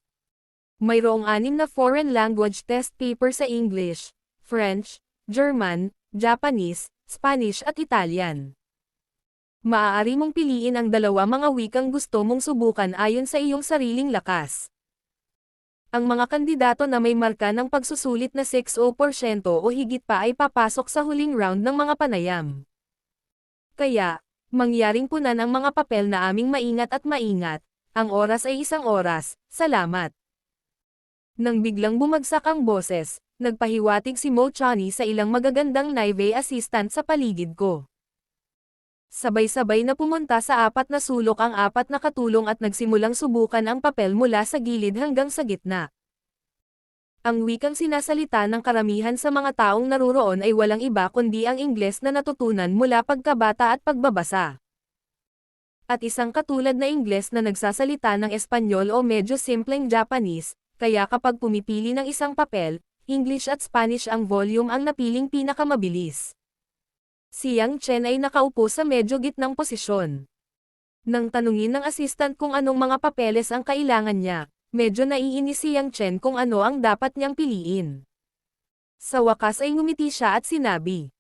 Mayroong 6 na foreign language test paper sa English, French, German, Japanese, Spanish at Italian. Maaari mong piliin ang 2 mga wikang gusto mong subukan ayon sa iyong sariling lakas. Ang mga kandidato na may marka ng pagsusulit na 6% o higit pa ay papasok sa huling round ng mga panayam. Kaya, mangyaring punan ang mga papel na aming maingat at maingat, ang oras ay 1 oras, salamat. Nang biglang bumagsak ang boses, nagpahiwatig si Mo Chani sa ilang magagandang naive assistant sa paligid ko. Sabay-sabay na pumunta sa 4 na sulok ang 4 na katulong at nagsimulang subukan ang papel mula sa gilid hanggang sa gitna. Ang wikang sinasalita ng karamihan sa mga taong naruroon ay walang iba kundi ang Ingles na natutunan mula pagkabata at pagbabasa. At isang katulad na Ingles na nagsasalita ng Espanyol o medyo simpleng Japanese, kaya kapag pumipili ng isang papel, English at Spanish ang volume ang napiling pinakamabilis. Si Yang Chen ay nakaupo sa medyo gitnang posisyon. Nang tanungin ng assistant kung anong mga papeles ang kailangan niya, medyo naiinis si Yang Chen kung ano ang dapat niyang piliin. Sa wakas ay ngumiti siya at sinabi,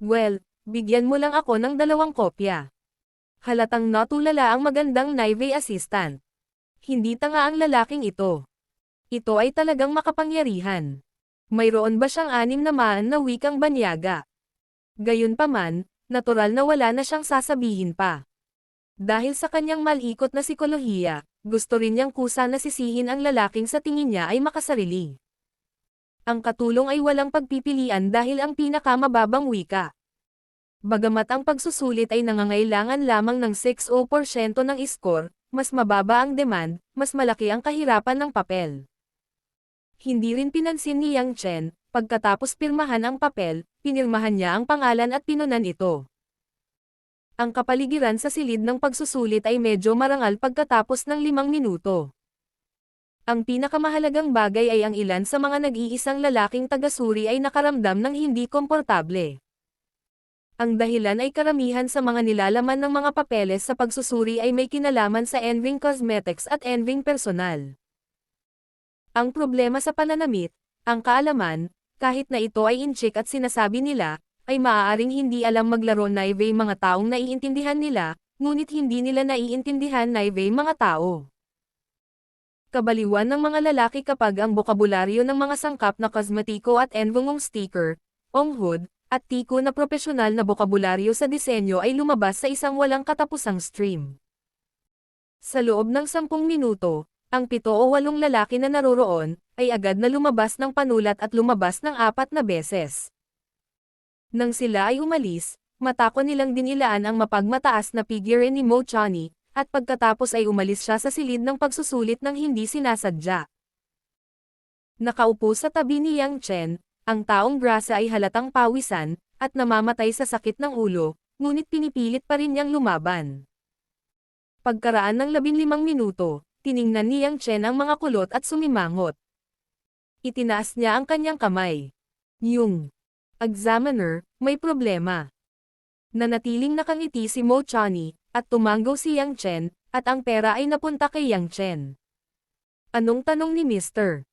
"Well, bigyan mo lang ako ng 2 kopya." Halatang natulala ang magandang naive assistant. Hindi tanga ang lalaking ito. Ito ay talagang makapangyarihan. Mayroon ba siyang 6 naman na wikang banyaga? Gayunpaman, natural na wala na siyang sasabihin pa. Dahil sa kanyang malikot na sikolohiya, gusto rin niyang kusa na sisihin ang lalaking sa tingin niya ay makasarili. Ang katulong ay walang pagpipilian dahil ang pinakamababang wika. Bagamat ang pagsusulit ay nangangailangan lamang ng 6% ng score, mas mababa ang demand, mas malaki ang kahirapan ng papel. Hindi rin pinansin ni Yang Chen, pagkatapos pirmahan ang papel, pinirmahan niya ang pangalan at pinunan ito. Ang kapaligiran sa silid ng pagsusulit ay medyo marangal pagkatapos ng 5 minuto. Ang pinakamahalagang bagay ay ang ilan sa mga nag-iisang lalaking taga-suri ay nakaramdam ng hindi komportable. Ang dahilan ay karamihan sa mga nilalaman ng mga papeles sa pagsusuri ay may kinalaman sa Enving Cosmetics at Enving Personal. Ang problema sa pananamit, ang kaalaman, kahit na ito ay incheck at sinasabi nila, ay maaaring hindi alam maglaro Naive mga taong naiintindihan nila, ngunit hindi nila naiintindihan Naive mga tao. Kabaliwan ng mga lalaki kapag ang bokabularyo ng mga sangkap na kosmetiko at envongong sticker, onghud, at tiko na propesyonal na bokabularyo sa disenyo ay lumabas sa isang walang katapusang stream. Sa loob ng 10 minuto, ang 7 o 8 lalaki na naroroon, ay agad na lumabas ng panulat at lumabas ng 4 na beses. Nang sila ay umalis, matako nilang dinilaan ang mapagmataas na figure ni Mo Chani, at pagkatapos ay umalis siya sa silid ng pagsusulit ng hindi sinasadya. Nakaupo sa tabi ni Yang Chen, ang taong grasa ay halatang pawisan, at namamatay sa sakit ng ulo, ngunit pinipilit pa rin niyang lumaban. Pagkaraan ng 15 minuto, tiningnan ni Yang Chen ang mga kulot at sumimangot. Itinaas niya ang kanyang kamay. Yung examiner, may problema. Nanatiling nakangiti si Mo Chani, at tumanggaw si Yang Chen, at ang pera ay napunta kay Yang Chen. Anong tanong ni Mr.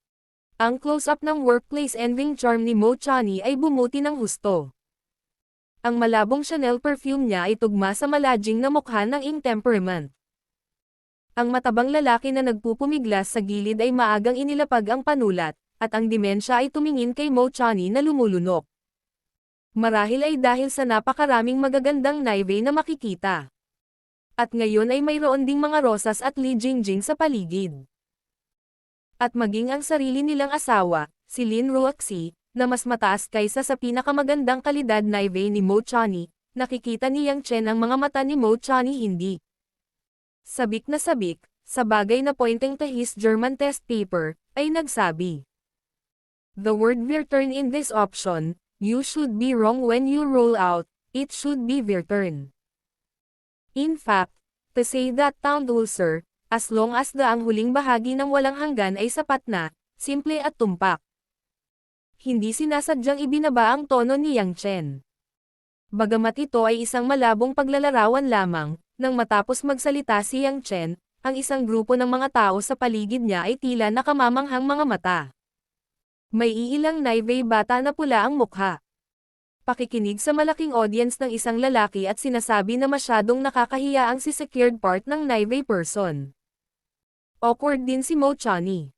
Ang close-up ng workplace enving charm ni Mo Chani ay bumuti ng husto. Ang malabong Chanel perfume niya ay tugma sa malajing na mukha ng ing temperament. Ang matabang lalaki na nagpupumiglas sa gilid ay maagang inilapag ang panulat, at ang dimensya ay tumingin kay Mo Chani na lumulunok. Marahil ay dahil sa napakaraming magagandang Naive na makikita. At ngayon ay mayroon ding mga rosas at Li Jingjing sa paligid. At maging ang sarili nilang asawa, si Lin Ruoxi, na mas mataas kaysa sa pinakamagandang kalidad Naive ni Mo Chani, nakikita ni Yang Chen ang mga mata ni Mo Chani hindi. Sabik na sabik, sa bagay na pointing to his German test paper, ay nagsabi. The word return in this option, you should be wrong when you roll out, it should be return. In fact, to say that town ulcer, as long as ang huling bahagi ng walang hanggan ay sapat na, simple at tumpak. Hindi sinasadyang ibinaba ang tono ni Yang Chen. Bagamat ito ay isang malabong paglalarawan lamang, nang matapos magsalita si Yang Chen, ang isang grupo ng mga tao sa paligid niya ay tila nakamamanghang mga mata. May iilang Naive bata na pula ang mukha. Pakikinig sa malaking audience ng isang lalaki at sinasabi na masyadong nakakahiya ang si secured part ng Naive person. Awkward din si Mo Chani.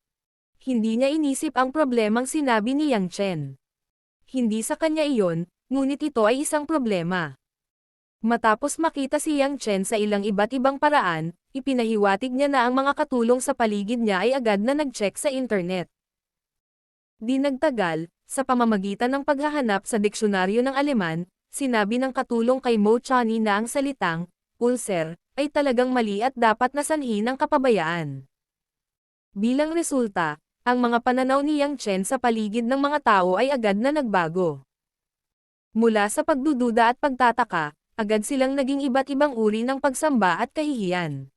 Hindi niya inisip ang problemang sinabi ni Yang Chen. Hindi sa kanya iyon, ngunit ito ay isang problema. Matapos makita si Yang Chen sa ilang iba't ibang paraan, ipinahiwatig niya na ang mga katulong sa paligid niya ay agad na nag-check sa internet. Di nagtagal, sa pamamagitan ng paghahanap sa diksyonaryo ng Aleman, sinabi ng katulong kay Mo Chani na ang salitang ulcer ay talagang mali at dapat na sanhi ng kapabayaan. Bilang resulta, ang mga pananaw ni Yang Chen sa paligid ng mga tao ay agad na nagbago. Mula sa pagdududa at pagtataka, agad silang naging iba't ibang uri ng pagsamba at kahihiyan.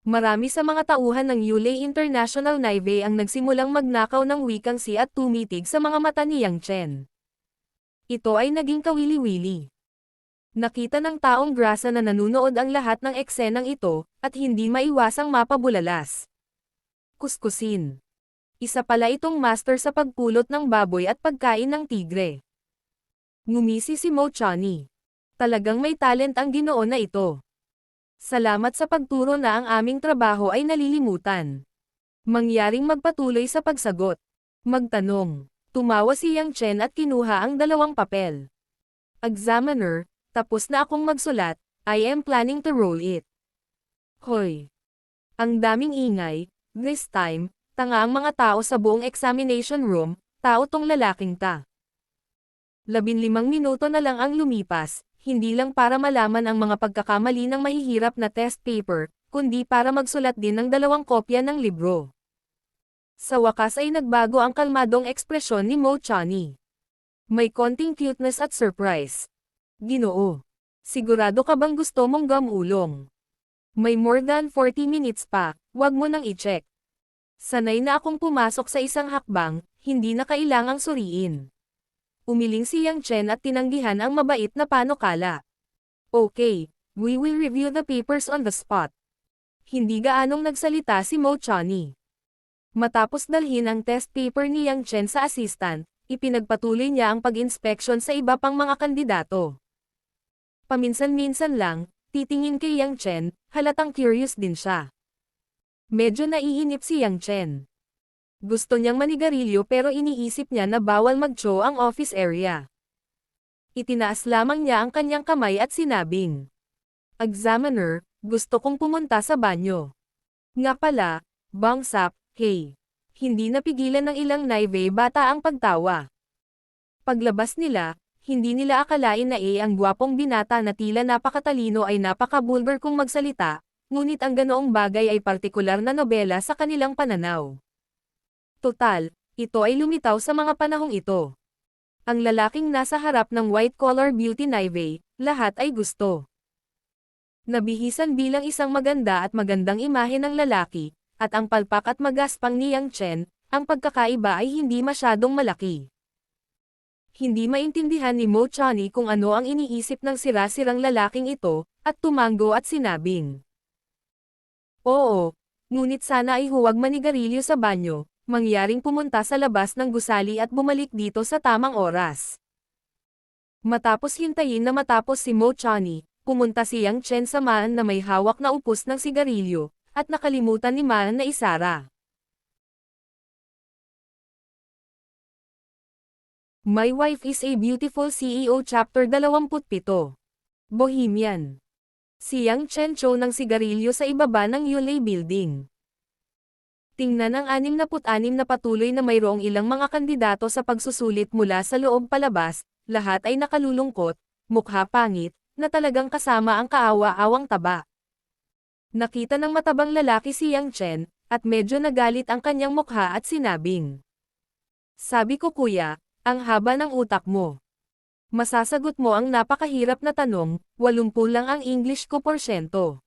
Marami sa mga tauhan ng Yulei International Naive ang nagsimulang magnakaw ng wikang si at tumitig sa mga mata ni Yang Chen. Ito ay naging kawili-wili. Nakita ng taong grasa na nanunood ang lahat ng eksenang ito, at hindi maiwasang mapabulalas. Kuskusin. Isa pala itong master sa pagpulot ng baboy at pagkain ng tigre. Ngumisi si Mo Chani. Talagang may talent ang Ginoo na ito. Salamat sa pagturo na ang aming trabaho ay nalilimutan. Mangyaring magpatuloy sa pagsagot. Magtanong. Tumawa si Yang Chen at kinuha ang 2 papel. Examiner, tapos na akong magsulat, I am planning to roll it. Hoy. Ang daming ingay, this time, tanga ang mga tao sa buong examination room, tao tong lalaking ta. 15 minuto na lang ang lumipas, hindi lang para malaman ang mga pagkakamali ng mahihirap na test paper, kundi para magsulat din ng 2 kopya ng libro. Sa wakas ay nagbago ang kalmadong ekspresyon ni Mo Chani. May konting cuteness at surprise. Ginoo. Sigurado ka bang gusto mong gamulong? May more than 40 minutes pa, wag mo nang i-check. Sanay na akong pumasok sa isang hakbang, hindi na kailangang suriin. Umiling si Yang Chen at tinanggihan ang mabait na panukala. Okay, we will review the papers on the spot. Hindi gaanong nagsalita si Mo Chani. Matapos dalhin ang test paper ni Yang Chen sa assistant, ipinagpatuloy niya ang pag-inspection sa iba pang mga kandidato. Paminsan-minsan lang, titingin kay Yang Chen, halatang curious din siya. Medyo naiinip si Yang Chen. Gusto niyang manigarilyo pero iniisip niya na bawal mag-show ang office area. Itinaas lamang niya ang kanyang kamay at sinabing, "Examiner, gusto kong pumunta sa banyo." Nga pala, bangsap, hey. Hindi napigilan ng ilang naive bata ang pagtawa. Paglabas nila, hindi nila akalain na ang gwapong binata na tila napakatalino ay napakabulgar kung magsalita, ngunit ang ganoong bagay ay partikular na nobela sa kanilang pananaw. Total, ito ay lumitaw sa mga panahong ito. Ang lalaking nasa harap ng white-collar beauty naive, lahat ay gusto. Nabihisan bilang isang maganda at magandang imahe ng lalaki, at ang palpak at magaspang ni Yang Chen, ang pagkakaiba ay hindi masyadong malaki. Hindi maintindihan ni Mo Chani kung ano ang iniisip ng sira-sirang lalaking ito, at tumanggo at sinabing, "Oo, ngunit sana ay huwag manigarilyo sa banyo, mangyaring pumunta sa labas ng gusali at bumalik dito sa tamang oras." Matapos hintayin na matapos si Mo Chani, pumunta si Yang Chen sa maan na may hawak na upos ng sigarilyo, at nakalimutan ni maan na isara. My Wife is a Beautiful CEO Chapter 27. Bohemian. Si Yang Chen chow ng sigarilyo sa ibaba ng Yulei Building. Tingnan ang 66 na patuloy na mayroong ilang mga kandidato sa pagsusulit mula sa loob palabas, lahat ay nakalulungkot, mukha pangit, na talagang kasama ang kaawa-awang taba. Nakita ng matabang lalaki si Yang Chen, at medyo nagalit ang kanyang mukha at sinabing, "Sabi ko kuya, ang haba ng utak mo. Masasagot mo ang napakahirap na tanong, 80 lang ang English ko porsyento.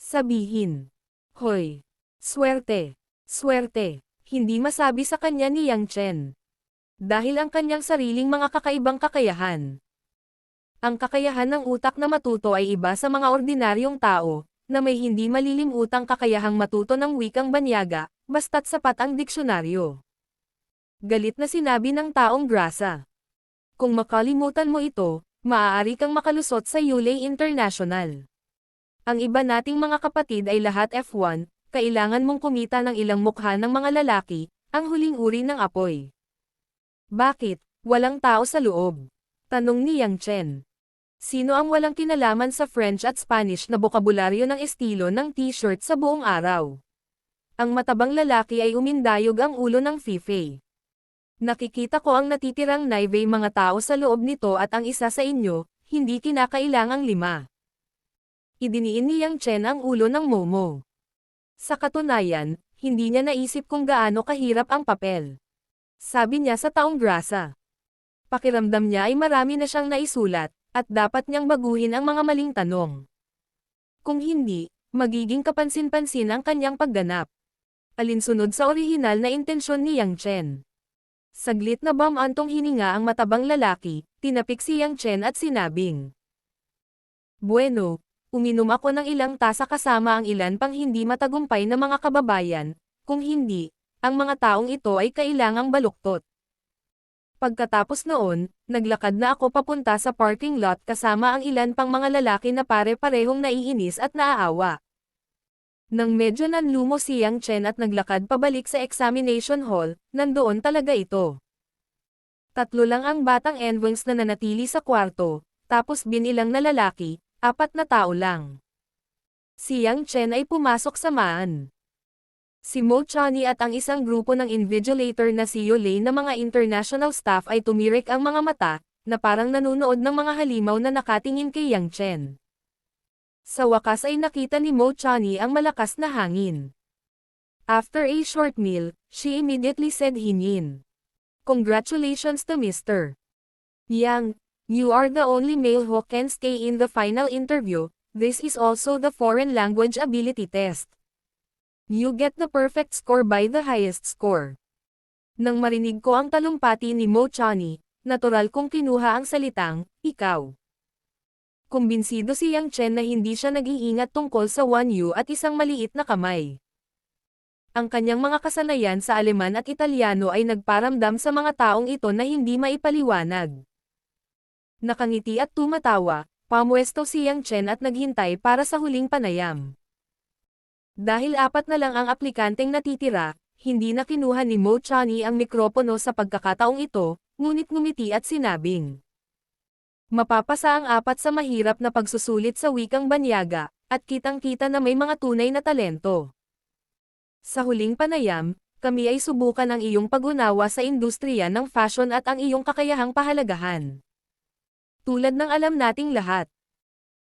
Sabihin. Hoy. Swerte. Swerte. Hindi masabi sa kanya ni Yang Chen. Dahil ang kanyang sariling mga kakaibang kakayahan. Ang kakayahan ng utak na matuto ay iba sa mga ordinaryong tao, na may hindi malilimutang kakayahang matuto ng wikang banyaga, basta't sapat ang diksyonaryo. Galit na sinabi ng taong grasa. Kung makalimutan mo ito, maaari kang makalusot sa Yulei International. Ang iba nating mga kapatid ay lahat F1, kailangan mong kumita ng ilang mukha ng mga lalaki, ang huling uri ng apoy. Bakit, walang tao sa loob? Tanong ni Yang Chen. Sino ang walang kinalaman sa French at Spanish na bokabularyo ng estilo ng t-shirt sa buong araw? Ang matabang lalaki ay umindayog ang ulo ng Fife. Nakikita ko ang natitirang naive mga tao sa loob nito at ang isa sa inyo, hindi kinakailangang 5. Idiniin ni Yang Chen ang ulo ng Momo. Sa katunayan, hindi niya naisip kung gaano kahirap ang papel. Sabi niya sa taong grasa. Pakiramdam niya ay marami na siyang naisulat, at dapat niyang baguhin ang mga maling tanong. Kung hindi, magiging kapansin-pansin ang kanyang pagganap. Alinsunod sa orihinal na intensyon ni Yang Chen. Saglit na bumantong hininga ang matabang lalaki, tinapik si Yang Chen at sinabing, "Bueno, uminom ako ng ilang tasa kasama ang ilan pang hindi matagumpay na mga kababayan, kung hindi, ang mga taong ito ay kailangang baluktot." Pagkatapos noon, naglakad na ako papunta sa parking lot kasama ang ilan pang mga lalaki na pare-parehong naiinis at naaawa. Nang medyo nanlumo si Yang Chen at naglakad pabalik sa examination hall, nandoon talaga ito. 3 lang ang batang enwings na nanatili sa kwarto, tapos binilang na lalaki, 4 na tao lang. Si Yang Chen ay pumasok sa maan. Si Mo Chani at ang isang grupo ng invigilator na si Yulei na mga international staff ay tumirik ang mga mata, na parang nanunood ng mga halimaw na nakatingin kay Yang Chen. Sa wakas ay nakita ni Mo Chani ang malakas na hangin. After a short meal, she immediately said Hinin. Congratulations to Mr. Yang. You are the only male who can stay in the final interview. This is also the foreign language ability test. You get the perfect score by the highest score. Nang marinig ko ang talumpati ni Mo Chani, natural kong kinuha ang salitang, ikaw. Kumbinsido si Yang Chen na hindi siya nag-iingat tungkol sa 1U at isang maliit na kamay. Ang kanyang mga kasanayan sa Aleman at Italyano ay nagparamdam sa mga taong ito na hindi maipaliwanag. Nakangiti at tumatawa, pamwesto si Yang Chen at naghintay para sa huling panayam. Dahil 4 na lang ang aplikanteng natitira, hindi na kinuha ni Mo Chani ang mikropono sa pagkakataong ito, ngunit ngumiti at sinabing, mapapasa ang 4 sa mahirap na pagsusulit sa wikang banyaga, at kitang-kita na may mga tunay na talento. Sa huling panayam, kami ay subukan ang iyong pag-unawa sa industriya ng fashion at ang iyong kakayahang pahalagahan. Tulad ng alam nating lahat,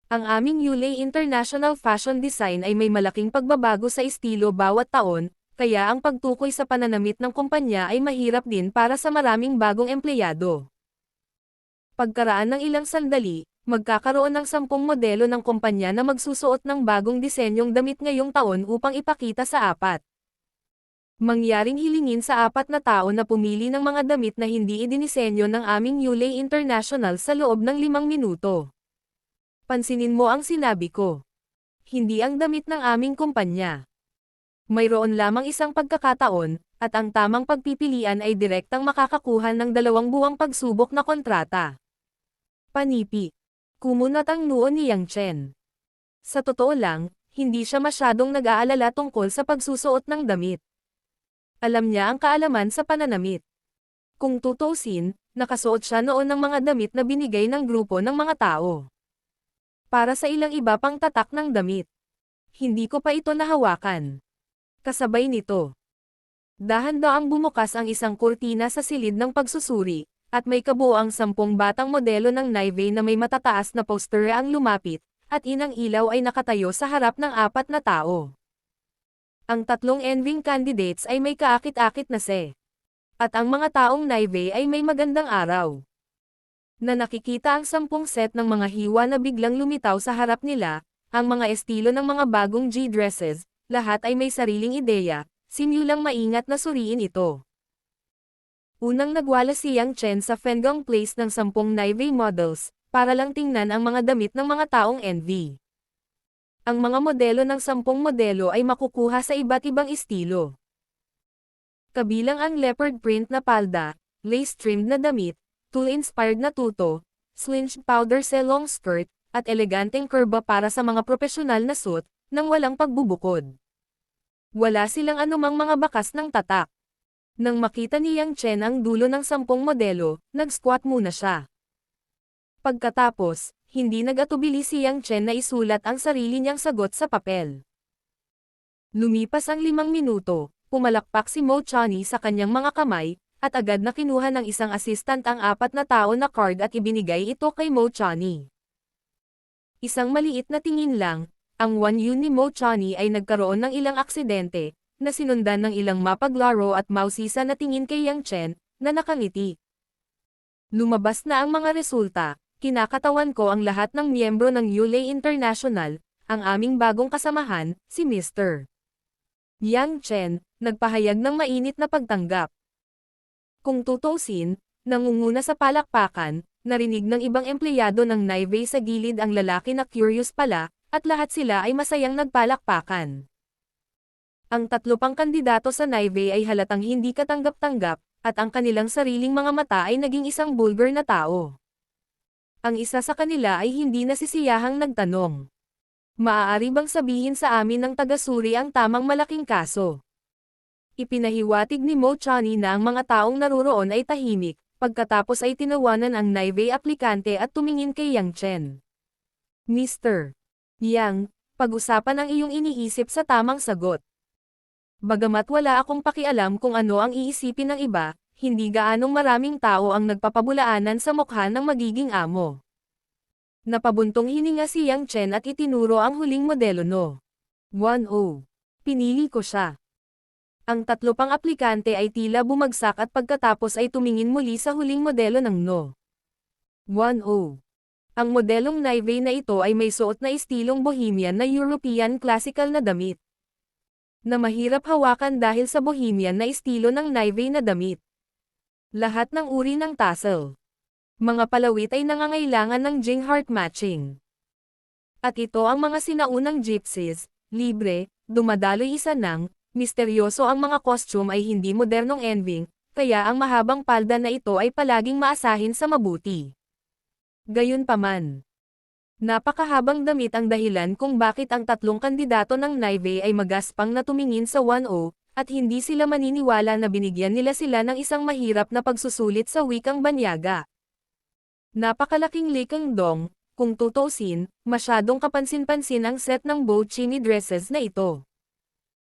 ang aming Yulei International Fashion Design ay may malaking pagbabago sa estilo bawat taon, kaya ang pagtukoy sa pananamit ng kumpanya ay mahirap din para sa maraming bagong empleyado. Pagkaraan ng ilang sandali, magkakaroon ng 10 modelo ng kumpanya na magsusuot ng bagong disenyong damit ngayong taon upang ipakita sa 4. Mangyaring hilingin sa 4 na tao na pumili ng mga damit na hindi idinisenyo ng aming Yulei International sa loob ng 5 minuto. Pansinin mo ang sinabi ko. Hindi ang damit ng aming kumpanya. Mayroon lamang isang pagkakataon, at ang tamang pagpipilian ay direktang makakakuha ng 2 buwang pagsubok na kontrata. Panipi. Kumunat ang noo ni Yang Chen. Sa totoo lang, hindi siya masyadong nag-aalala tungkol sa pagsusuot ng damit. Alam niya ang kaalaman sa pananamit. Kung tutuusin, nakasuot siya noon ng mga damit na binigay ng grupo ng mga tao. Para sa ilang iba pang tatak ng damit. Hindi ko pa ito nahawakan. Kasabay nito, dahan-daang bumukas ang isang kurtina sa silid ng pagsusuri, at may kabuuang 10 batang modelo ng Nivea na may matataas na poster ang lumapit, at inang ilaw ay nakatayo sa harap ng 4 na tao. Ang 3 envying candidates ay may kaakit-akit na at ang mga taong Nivea ay may magandang araw. Na nakikita ang 10 set ng mga hiwa na biglang lumitaw sa harap nila, ang mga estilo ng mga bagong G-dresses, lahat ay may sariling ideya, simulang maingat na suriin ito. Unang nagwala si Yang Chen sa Fenggang Place ng 10 Nivea models, para lang tingnan ang mga damit ng mga taong envy. Ang mga modelo ng 10 modelo ay makukuha sa iba't ibang estilo. Kabilang ang leopard print na palda, lace-trimmed na damit, tulle-inspired na tuto, slinged powder long skirt, at eleganteng kurba para sa mga profesional na suit, nang walang pagbubukod. Wala silang anumang mga bakas ng tatak. Nang makita ni Yang Chen ang dulo ng 10 modelo, nag-squat muna siya. Pagkatapos, hindi nag-atubili si Yang Chen na isulat ang sarili niyang sagot sa papel. Lumipas ang 5 minuto, pumalakpak si Mo Chani sa kanyang mga kamay, at agad na kinuha ng isang assistant ang 4 na tao na card at ibinigay ito kay Mo Chani. Isang maliit na tingin lang, ang 1U ni Mo Chani ay nagkaroon ng ilang aksidente, na sinundan ng ilang mapaglaro at mausisa na tingin kay Yang Chen, na nakangiti. Lumabas na ang mga resulta. Kinakatawan ko ang lahat ng miyembro ng Yulei International, ang aming bagong kasamahan, si Mr. Yang Chen, nagpahayag ng mainit na pagtanggap. Kung tutuusin, nangunguna sa palakpakan, narinig ng ibang empleyado ng Nivea sa gilid ang lalaki na curious pala, at lahat sila ay masayang nagpalakpakan. Ang 3 pang kandidato sa Nivea ay halatang hindi katanggap-tanggap, at ang kanilang sariling mga mata ay naging isang bulgar na tao. Ang isa sa kanila ay hindi nasisiyahang nagtanong. Maaari bang sabihin sa amin ng taga-suri ang tamang malaking kaso? Ipinahiwatig ni Mo Chani na ang mga taong naruroon ay tahimik, pagkatapos ay tinawanan ang Nivea aplikante at tumingin kay Yang Chen. Mr. Yang, pag-usapan ang iyong iniisip sa tamang sagot. Bagamat wala akong pakialam kung ano ang iisipin ng iba, hindi gaanong maraming tao ang nagpapabulaanan sa mukha ng magiging amo. Napabuntong hininga si Yang Chen at itinuro ang huling modelo no. 1-0. Pinili ko siya. Ang tatlo pang aplikante ay tila bumagsak at pagkatapos ay tumingin muli sa huling modelo ng No. 10. Ang modelong Nivea na ito ay may suot na estilong bohemian na European classical na damit. Na mahirap hawakan dahil sa bohemian na estilo ng Nivea na damit. Lahat ng uri ng tassel. Mga palawit ay nangangailangan ng jing-heart matching. At ito ang mga sinaunang gypsies, libre, dumadaloy isa ng, misteryoso ang mga costume ay hindi modernong enving, kaya ang mahabang palda na ito ay palaging maasahin sa mabuti. Gayunpaman, napakahabang damit ang dahilan kung bakit ang tatlong kandidato ng Nivea ay magaspang na tumingin sa 10, at hindi sila maniniwala na binigyan nila sila ng isang mahirap na pagsusulit sa wikang banyaga. Napakalaking likang dong, kung tutuusin, masyadong kapansin-pansin ang set ng bow chini dresses na ito.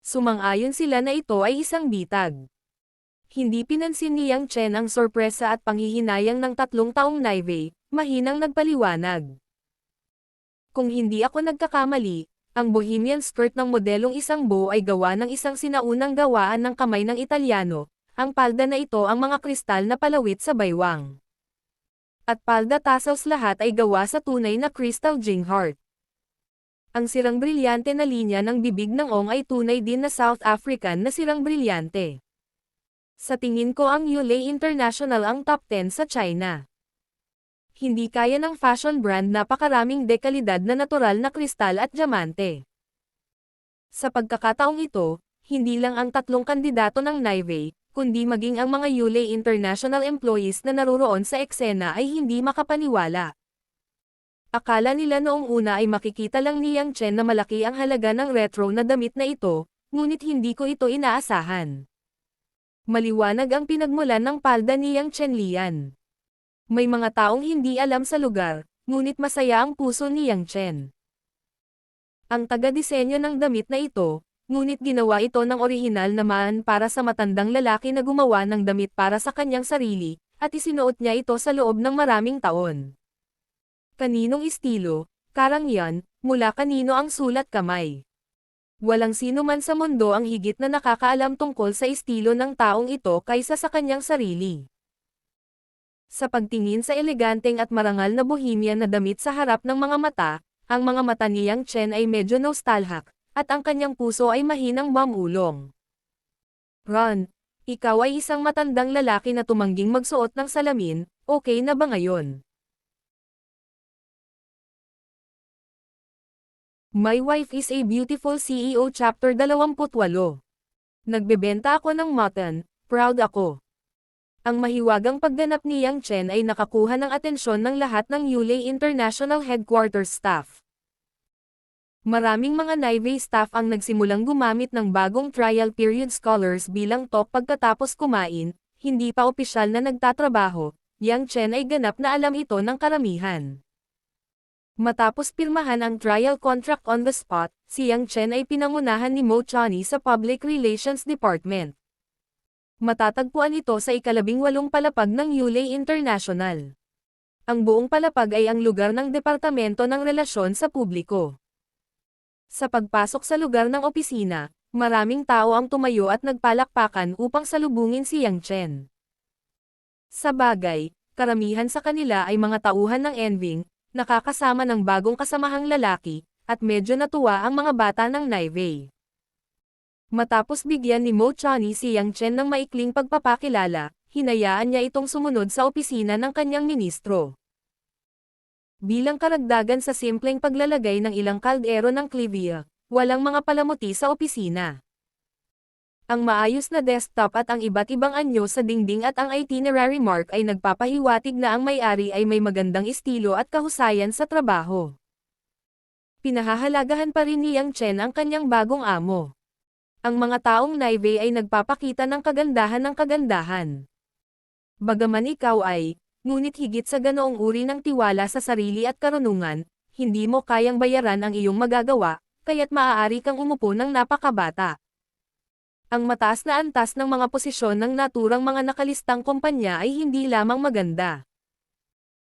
Sumang-ayon sila na ito ay isang bitag. Hindi pinansin ni Yang Chen ang sorpresa at panghihinayang ng 3 taong Nivea, mahinang nagpaliwanag. Kung hindi ako nagkakamali, ang bohemian skirt ng modelong isang bow ay gawa ng isang sinaunang gawaan ng kamay ng Italyano, ang palda na ito ang mga kristal na palawit sa baywang. At palda tassels lahat ay gawa sa tunay na crystal jing-heart. Ang sirang brilyante na linya ng bibig ng ong ay tunay din na South African na sirang brilyante. Sa tingin ko ang Yulei International ang top 10 sa China. Hindi kaya ng fashion brand napakaraming dekalidad na natural na kristal at diamante. Sa pagkakataong ito, hindi lang ang tatlong kandidato ng Nivea, kundi maging ang mga Yulei International employees na naruroon sa eksena ay hindi makapaniwala. Akala nila noong una ay makikita lang ni Yang Chen na malaki ang halaga ng retro na damit na ito, ngunit hindi ko ito inaasahan. Maliwanag ang pinagmulan ng palda ni Yang Chen Lian. May mga taong hindi alam sa lugar, ngunit masaya ang puso ni Yang Chen. Ang taga-disenyo ng damit na ito, ngunit ginawa ito ng orihinal naman para sa matandang lalaki na gumawa ng damit para sa kanyang sarili, at isinuot niya ito sa loob ng maraming taon. Kaninong estilo, karangyan, mula kanino ang sulat kamay? Walang sino man sa mundo ang higit na nakakaalam tungkol sa estilo ng taong ito kaysa sa kanyang sarili. Sa pagtingin sa eleganteng at marangal na bohemian na damit sa harap ng mga mata, ang mga mata ni Yang Chen ay medyo nostalgic, at ang kanyang puso ay mahinang mamulong. Ron, ikaw ay isang matandang lalaki na tumangging magsuot ng salamin, okay na ba ngayon? My Wife is a Beautiful CEO Chapter 28. Nagbebenta ako ng mutton, proud ako. Ang mahiwagang pagganap ni Yang Chen ay nakakuha ng atensyon ng lahat ng Yulei International Headquarters staff. Maraming mga Nivea staff ang nagsimulang gumamit ng bagong trial period scholars bilang top pagkatapos kumain, hindi pa opisyal na nagtatrabaho, Yang Chen ay ganap na alam ito ng karamihan. Matapos pirmahan ang trial contract on the spot, si Yang Chen ay pinangunahan ni Mo Chani sa Public Relations Department. Matatagpuan ito sa ika-18 palapag ng Yulei International. Ang buong palapag ay ang lugar ng Departamento ng Relasyon sa Publiko. Sa pagpasok sa lugar ng opisina, maraming tao ang tumayo at nagpalakpakan upang salubungin si Yang Chen. Sa bagay, karamihan sa kanila ay mga tauhan ng enving, nakakasama ng bagong kasamahang lalaki, at medyo natuwa ang mga bata ng Nivea. Matapos bigyan ni Mo Chani si Yang Chen ng maikling pagpapakilala, hinayaan niya itong sumunod sa opisina ng kanyang ministro. Bilang karagdagan sa simpleng paglalagay ng ilang kaldero ng Clivia, walang mga palamuti sa opisina. Ang maayos na desktop at ang iba't ibang anyo sa dingding at ang itinerary mark ay nagpapahiwatig na ang may-ari ay may magandang estilo at kahusayan sa trabaho. Pinahahalagahan pa rin ni Yang Chen ang kanyang bagong amo. Ang mga taong Nivea ay nagpapakita ng kagandahan. Bagaman ikaw ay, ngunit higit sa ganoong uri ng tiwala sa sarili at karunungan, hindi mo kayang bayaran ang iyong magagawa, kaya't maaari kang umupo ng napakabata. Ang mataas na antas ng mga posisyon ng naturang mga nakalistang kumpanya ay hindi lamang maganda.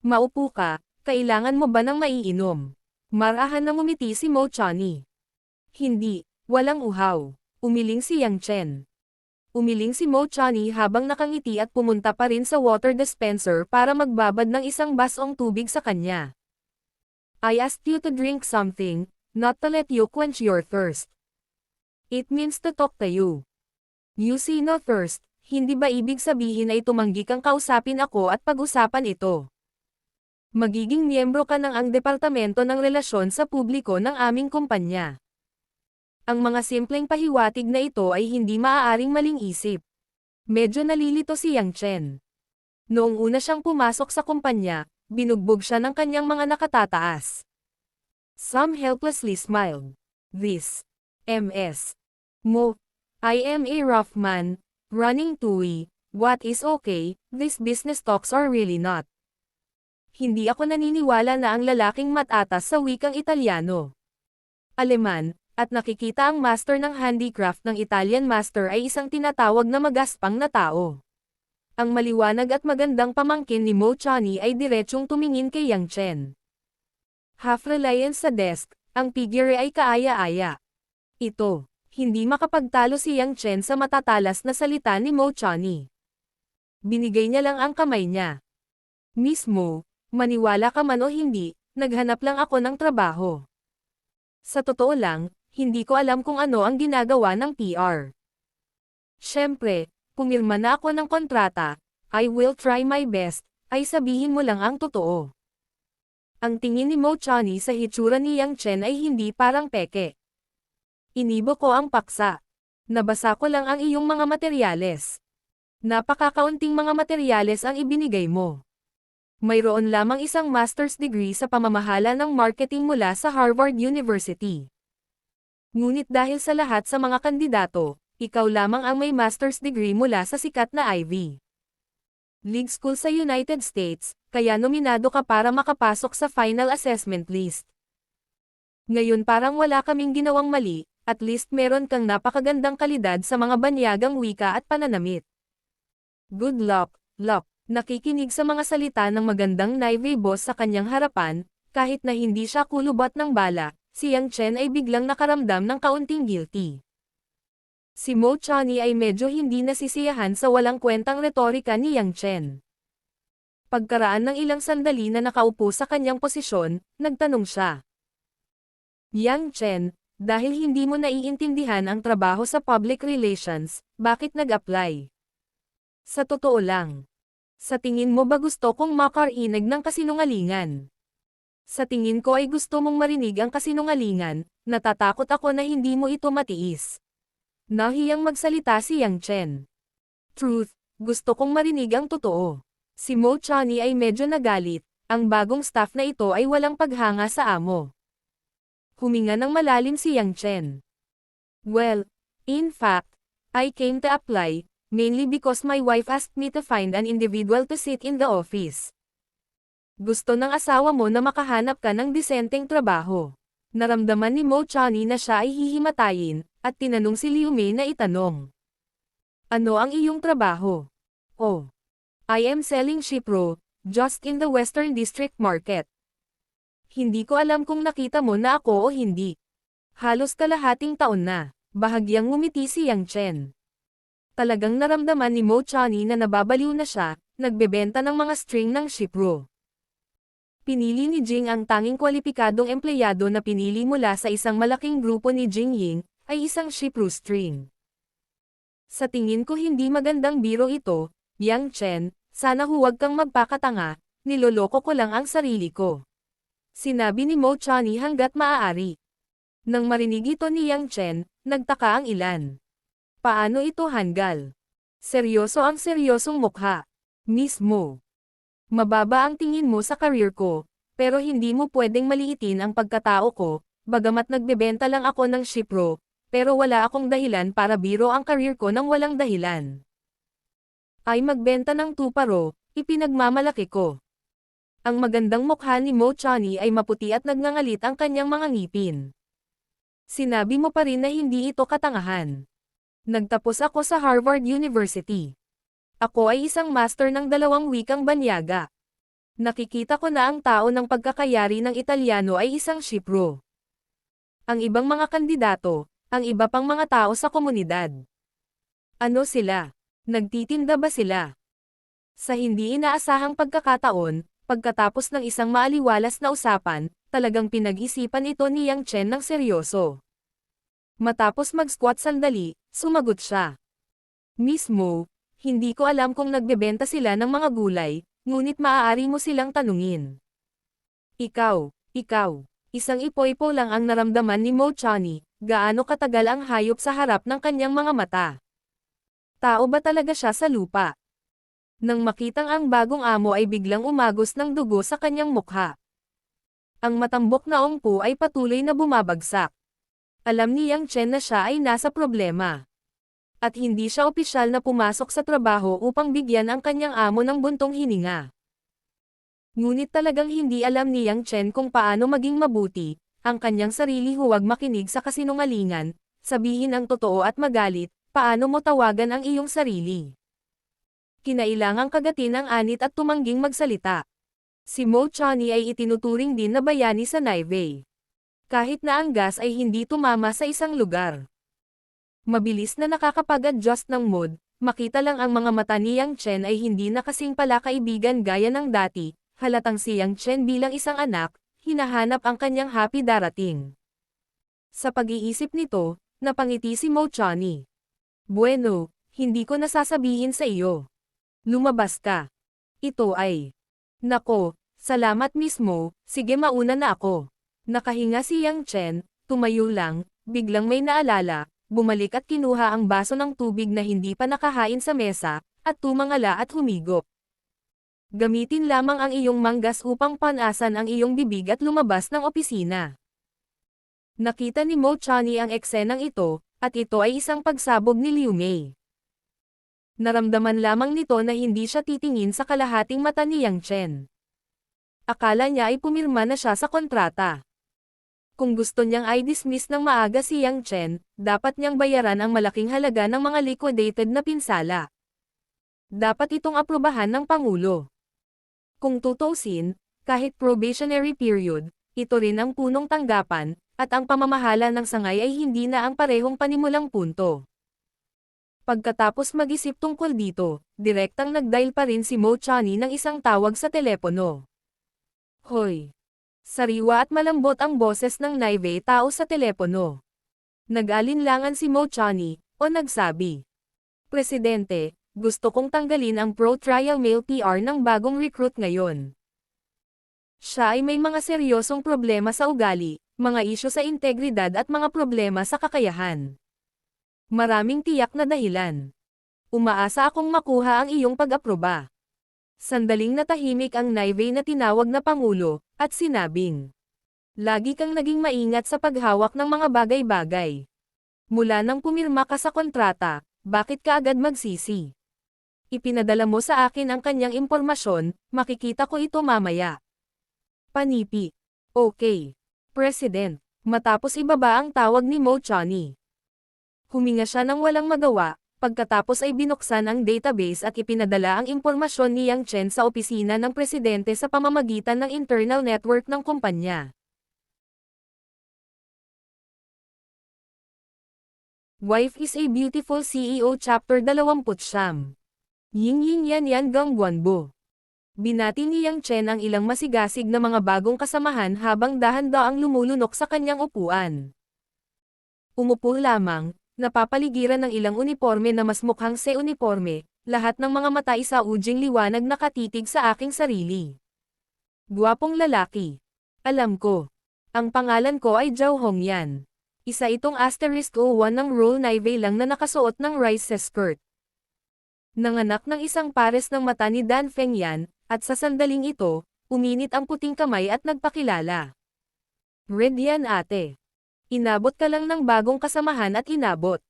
Maupo ka, kailangan mo ba ng maiinom? Marahan na ngumiti si Mo Chani. Hindi, walang uhaw. Umiling si Yang Chen. Umiling si Mo Chani habang nakangiti at pumunta pa rin sa water dispenser para magbabad ng isang basong tubig sa kanya. I asked you to drink something, not to let you quench your thirst. It means to talk to you. You see no thirst, hindi ba ibig sabihin ay tumanggi kang kausapin ako at pag-usapan ito? Magiging miyembro ka ng ang Departamento ng Relasyon sa Publiko ng aming kumpanya. Ang mga simpleng pahiwatig na ito ay hindi maaaring maling isip. Medyo nalilito si Yang Chen. Noong una siyang pumasok sa kumpanya, binugbog siya ng kanyang mga nakatataas. Sam helplessly smiled. This MS. Mo. I am a rough man, running TUI, what is okay, these business talks are really not. Hindi ako naniniwala na ang lalaking matatas sa wikang Italyano, Aleman, at nakikita ang master ng handicraft ng Italian master ay isang tinatawag na magaspang na tao. Ang maliwanag at magandang pamangkin ni Mo Chani ay diretsyong tumingin kay Yang Chen. Half-reliant sa desk, ang figure ay kaaya-aya. Ito, hindi makapagtalo si Yang Chen sa matatalas na salita ni Mo Chani. Binigay niya lang ang kamay niya. Miss Mo, maniwala ka man o hindi, naghanap lang ako ng trabaho. Sa totoo lang, hindi ko alam kung ano ang ginagawa ng PR. Siyempre, pumirma na ako ng kontrata, I will try my best, ay sabihin mo lang ang totoo. Ang tingin ni Mo Chani sa hitsura ni Yang Chen ay hindi parang peke. Inibo ko ang paksa. Nabasa ko lang ang iyong mga materyales. Napakakaunting mga materyales ang ibinigay mo. Mayroon lamang isang master's degree sa pamamahala ng marketing mula sa Harvard University. Ngunit dahil sa lahat sa mga kandidato, ikaw lamang ang may master's degree mula sa sikat na Ivy League school sa United States, kaya nominado ka para makapasok sa final assessment list. Ngayon parang wala kaming ginawang mali, at least meron kang napakagandang kalidad sa mga banyagang wika at pananamit. Good luck, luck. Nakikinig sa mga salita ng magandang Navy boss sa kanyang harapan, kahit na hindi siya kulubot ng bala, si Yang Chen ay biglang nakaramdam ng kaunting guilty. Si Mo Chani ay medyo hindi nasisiyahan sa walang kwentang retorika ni Yang Chen. Pagkaraan ng ilang sandali na nakaupo sa kanyang posisyon, nagtanong siya. Yang Chen, dahil hindi mo naiintindihan ang trabaho sa public relations, bakit nag-apply? Sa totoo lang. Sa tingin mo ba gusto kong makarinig ng kasinungalingan? Sa tingin ko ay gusto mong marinig ang kasinungalingan, natatakot ako na hindi mo ito matiis. Nahiyang magsalita si Yang Chen. Truth, gusto kong marinig ang totoo. Si Mo Chani ay medyo nagalit, ang bagong staff na ito ay walang paghanga sa amo. Huminga ng malalim si Yang Chen. Well, in fact, I came to apply, mainly because my wife asked me to find an individual to sit in the office. Gusto ng asawa mo na makahanap ka ng disenteng trabaho. Naramdaman ni Mo Chani na siya ay hihimatayin, at tinanong si Liu Mei na itanong. Ano ang iyong trabaho? Oh. I am selling Shipro, just in the Western District Market. Hindi ko alam kung nakita mo na ako o hindi. Halos kalahating taon na, bahagyang ngumiti si Yang Chen. Talagang naramdaman ni Mo Chani na nababaliw na siya, nagbebenta ng mga string ng Shipro. Pinili ni Jing ang tanging kwalipikadong empleyado na pinili mula sa isang malaking grupo ni Jing Ying, ay isang Shipro string. Sa tingin ko hindi magandang biro ito, Yang Chen, sana huwag kang magpakatanga, niloloko ko lang ang sarili ko. Sinabi ni Mo Chani hanggat maaari. Nang marinig ito ni Yang Chen, nagtaka ang ilan. Paano ito hanggal? Seryoso ang seryosong mukha. Mismo. Mababa ang tingin mo sa career ko, pero hindi mo pwedeng maliitin ang pagkatao ko, bagamat nagbebenta lang ako ng Shipro, pero wala akong dahilan para biro ang career ko nang walang dahilan. Ay magbenta ng tuparo, ipinagmamalaki ko. Ang magandang mukha ni Mo Chani ay maputi at nagngangalit ang kanyang mga ngipin. Sinabi mo pa rin na hindi ito katangahan. Nagtapos ako sa Harvard University. Ako ay isang master ng 2 wikang banyaga. Nakikita ko na ang tao ng pagkakayari ng Italyano ay isang Shipro. Ang ibang mga kandidato, ang iba pang mga tao sa komunidad. Ano sila? Nagtitinda ba sila? Sa hindi inaasahang pagkakataon, pagkatapos ng isang maaliwalas na usapan, talagang pinag-isipan ito ni Yang Chen ng seryoso. Matapos mag-squat sandali, sumagot siya. Miss Mo, hindi ko alam kung nagbebenta sila ng mga gulay, ngunit maaari mo silang tanungin. Ikaw, isang ipoy-po lang ang naramdaman ni Mo Chani, gaano katagal ang hayop sa harap ng kanyang mga mata. Tao ba talaga siya sa lupa? Nang makitang ang bagong amo ay biglang umagos ng dugo sa kanyang mukha. Ang matambok na ongpo ay patuloy na bumabagsak. Alam ni Yang Chen na siya ay nasa problema. At hindi siya opisyal na pumasok sa trabaho upang bigyan ang kanyang amo ng buntong hininga. Ngunit talagang hindi alam ni Yang Chen kung paano maging mabuti, ang kanyang sarili huwag makinig sa kasinungalingan, sabihin ang totoo at magalit, paano mo tawagan ang iyong sarili. Kinailangang kagatin ang anit at tumangging magsalita. Si Mo Chani ay itinuturing din na bayani sa Naivei. Kahit na ang gas ay hindi tumama sa isang lugar. Mabilis na nakakapag-adjust ng mood, makita lang ang mga mata ni Yang Chen ay hindi na kasing pala kaibigan gaya ng dati, halatang si Yang Chen bilang isang anak, hinahanap ang kanyang happy darating. Sa pag-iisip nito, napangiti si Mo Chani. Bueno, hindi ko nasasabihin sa iyo. Lumabas ka. Ito ay. Nako, salamat mismo, sige mauna na ako. Nakahinga si Yang Chen, tumayo lang, biglang may naalala, bumalik at kinuha ang baso ng tubig na hindi pa nakahain sa mesa, at tumangala at humigop. Gamitin lamang ang iyong manggas upang panasan ang iyong bibig at lumabas ng opisina. Nakita ni Mo Chani ang eksenang ito, at ito ay isang pagsabog ni Liu Mei. Naramdaman lamang nito na hindi siya titingin sa kalahating mata ni Yang Chen. Akala niya ay pumirma na siya sa kontrata. Kung gusto niyang i-dismiss ng maaga si Yang Chen, dapat niyang bayaran ang malaking halaga ng mga liquidated na pinsala. Dapat itong aprubahan ng Pangulo. Kung tutuusin, kahit probationary period, ito rin ang punong tanggapan, at ang pamamahala ng sangay ay hindi na ang parehong panimulang punto. Pagkatapos mag-isip tungkol dito, direktang nag-dial pa rin si Mo Chani ng isang tawag sa telepono. Hoy! Sariwa at malambot ang boses ng Naivei tao sa telepono. Nag-alinlangan si Mo Chani, o nagsabi. Presidente, gusto kong tanggalin ang pro-trial male PR ng bagong recruit ngayon. Siya ay may mga seryosong problema sa ugali, mga isyu sa integridad at mga problema sa kakayahan. Maraming tiyak na dahilan. Umaasa akong makuha ang iyong pag-aproba. Sandaling natahimik ang Naivei na tinawag na Pangulo, at sinabing. Lagi kang naging maingat sa paghawak ng mga bagay-bagay. Mula nang pumirma ka sa kontrata, bakit ka agad magsisi? Ipinadala mo sa akin ang kanyang impormasyon, makikita ko ito mamaya. Panipi. Okay. President. Matapos ibaba ang tawag ni Mo Chani. Huminga siya ng walang magawa, pagkatapos ay binuksan ang database at ipinadala ang impormasyon ni Yang Chen sa opisina ng presidente sa pamamagitan ng internal network ng kumpanya. Wife is a Beautiful CEO Chapter 20 Ying Ying Yan Yan Gang Guanbo. Binati ni Yang Chen ang ilang masigasig na mga bagong kasamahan habang dahan-daang lumulunok sa kanyang upuan. Umupo lamang, napapaligiran ng ilang uniforme na mas mukhang uniforme, lahat ng mga mata isaujing liwanag nakatitig sa aking sarili. Guwapong lalaki. Alam ko. Ang pangalan ko ay Zhao Hongyan. Isa itong *01 ng Royal Navy lang na nakasuot ng rice skirt. Nanganak ng isang pares ng mata ni Dan Fengyan, at sa sandaling ito, uminit ang puting kamay at nagpakilala. Red yan ate. Inabot ka lang ng bagong kasamahan at inabot.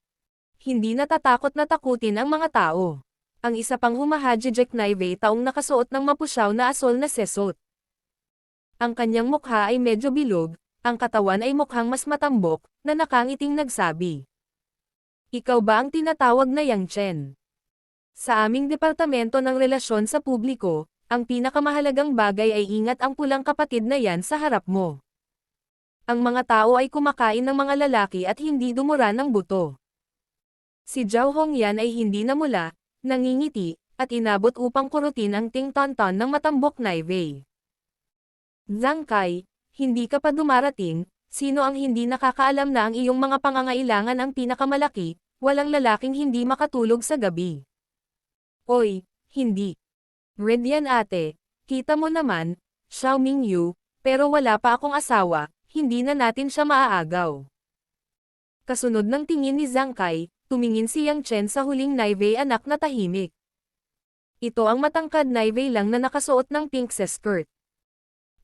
Hindi natatakot na takutin ang mga tao. Ang isa pang humahajijek Naivei taong nakasuot ng mapusyaw na asol na sesot. Ang kanyang mukha ay medyo bilog, ang katawan ay mukhang mas matambok, na nakangiting nagsabi. Ikaw ba ang tinatawag na Yang Chen? Sa aming departamento ng relasyon sa publiko, ang pinakamahalagang bagay ay ingat ang pulang kapatid na yan sa harap mo. Ang mga tao ay kumakain ng mga lalaki at hindi dumura ng buto. Si Zhao Hongyan ay hindi namula, nangingiti, at inabot upang kurutin ang ting-tonton ng matambok na Wei. Zhang Kai, hindi ka pa dumarating, sino ang hindi nakakaalam na ang iyong mga pangangailangan ang pinakamalaki, walang lalaking hindi makatulog sa gabi. Oy, hindi. Red yan ate, kita mo naman, Xiao Mingyu, pero wala pa akong asawa, hindi na natin siya maaagaw. Kasunod ng tingin ni Zhang Kai, tumingin si Yang Chen sa huling Naivei anak na tahimik. Ito ang matangkad Naivei lang na nakasuot ng pink skirt.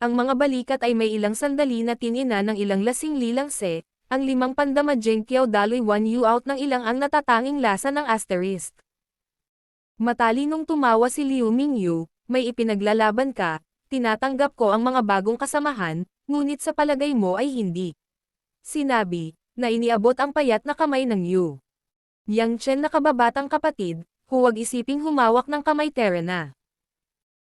Ang mga balikat ay may ilang sandali na tinina ng ilang lasing lilang se, ang 5 pandama Jengkiao daloy 1 yu out ng ilang ang natatanging lasa ng asterisk. Matalinong tumawa si Liu Mingyu, may ipinaglalaban ka, tinatanggap ko ang mga bagong kasamahan, ngunit sa palagay mo ay hindi. Sinabi, na iniabot ang payat na kamay ng Yu. Yang Chen na kababatang kapatid, huwag isiping humawak ng kamay Terena.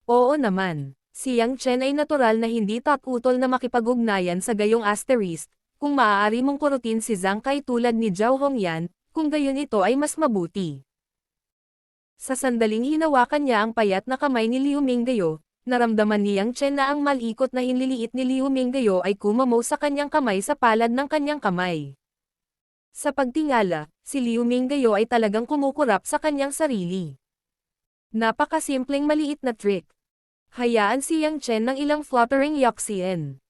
Oo naman, si Yang Chen ay natural na hindi tatutol na makipag-ugnayan sa gayong asterisk, kung maaari mong kurutin si Zhang Kai tulad ni Zhao Hongyan, kung gayon ito ay mas mabuti. Sa sandaling hinawakan niya ang payat na kamay ni Liu Minggayo, naramdaman ni Yang Chen na ang malikot na hinliliit ni Liu Minggayo ay kumamaw sa kanyang kamay sa palad ng kanyang kamay. Sa pagtingala, si Liu Minggayo ay talagang kumukurap sa kanyang sarili. Napakasimpleng maliit na trick. Hayaan si Yang Chen ng ilang fluttering yoksien.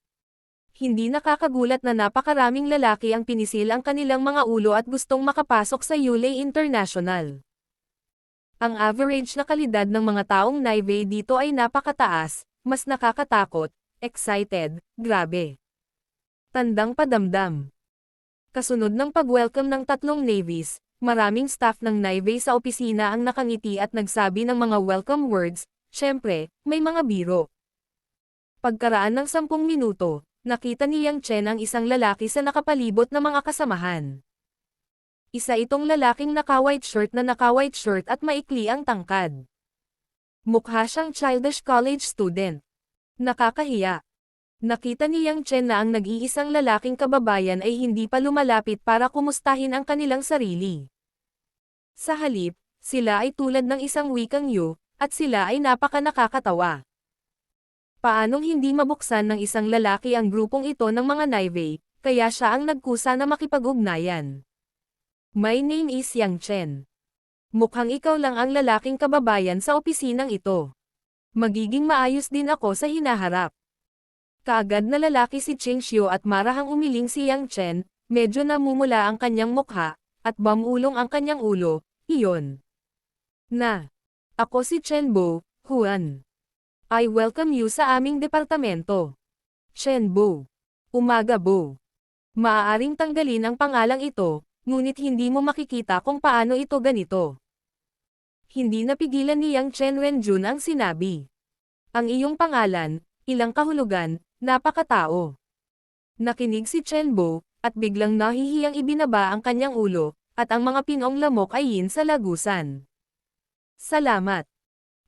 Hindi nakakagulat na napakaraming lalaki ang pinisil ang kanilang mga ulo at gustong makapasok sa Yulei International. Ang average na kalidad ng mga taong Naivei dito ay napakataas, mas nakakatakot, excited, grabe. Tandang padamdam. Kasunod ng pag-welcome ng 3 navies, maraming staff ng Naivei sa opisina ang nakangiti at nagsabi ng mga welcome words, syempre, may mga biro. Pagkaraan ng 10 minuto, nakita ni Yang Chen ang isang lalaki sa nakapalibot na mga kasamahan. Isa itong lalaking naka-white shirt at maikli ang tangkad. Mukha siyang childish college student. Nakakahiya. Nakita ni Yang Chen na ang nag-iisang lalaking kababayan ay hindi pa lumalapit para kumustahin ang kanilang sarili. Sa halip, sila ay tulad ng isang wikang Yu, at sila ay napaka-nakakatawa. Paanong hindi mabuksan ng isang lalaki ang grupong ito ng mga Naivei, kaya siya ang nagkusa na makipag-ugnayan. My name is Yang Chen. Mukhang ikaw lang ang lalaking kababayan sa opisinang ito. Magiging maayos din ako sa hinaharap. Kaagad na lalaki si Ching Xiu at marahang umiling si Yang Chen, medyo namumula ang kanyang mukha, at bamulong ang kanyang ulo, iyon. Na. Ako si Chen Bo, Huan. I welcome you sa aming departamento. Chen Bo. Umaga Bo. Maaaring tanggalin ang pangalang ito, ngunit hindi mo makikita kung paano ito ganito. Hindi napigilan ni Yang Chen Wenjun ang sinabi. Ang iyong pangalan, ilang kahulugan, napakatao. Nakinig si Chen Bo, at biglang nahihiyang ibinaba ang kanyang ulo, at ang mga pinong lamok ay yin sa lagusan. Salamat.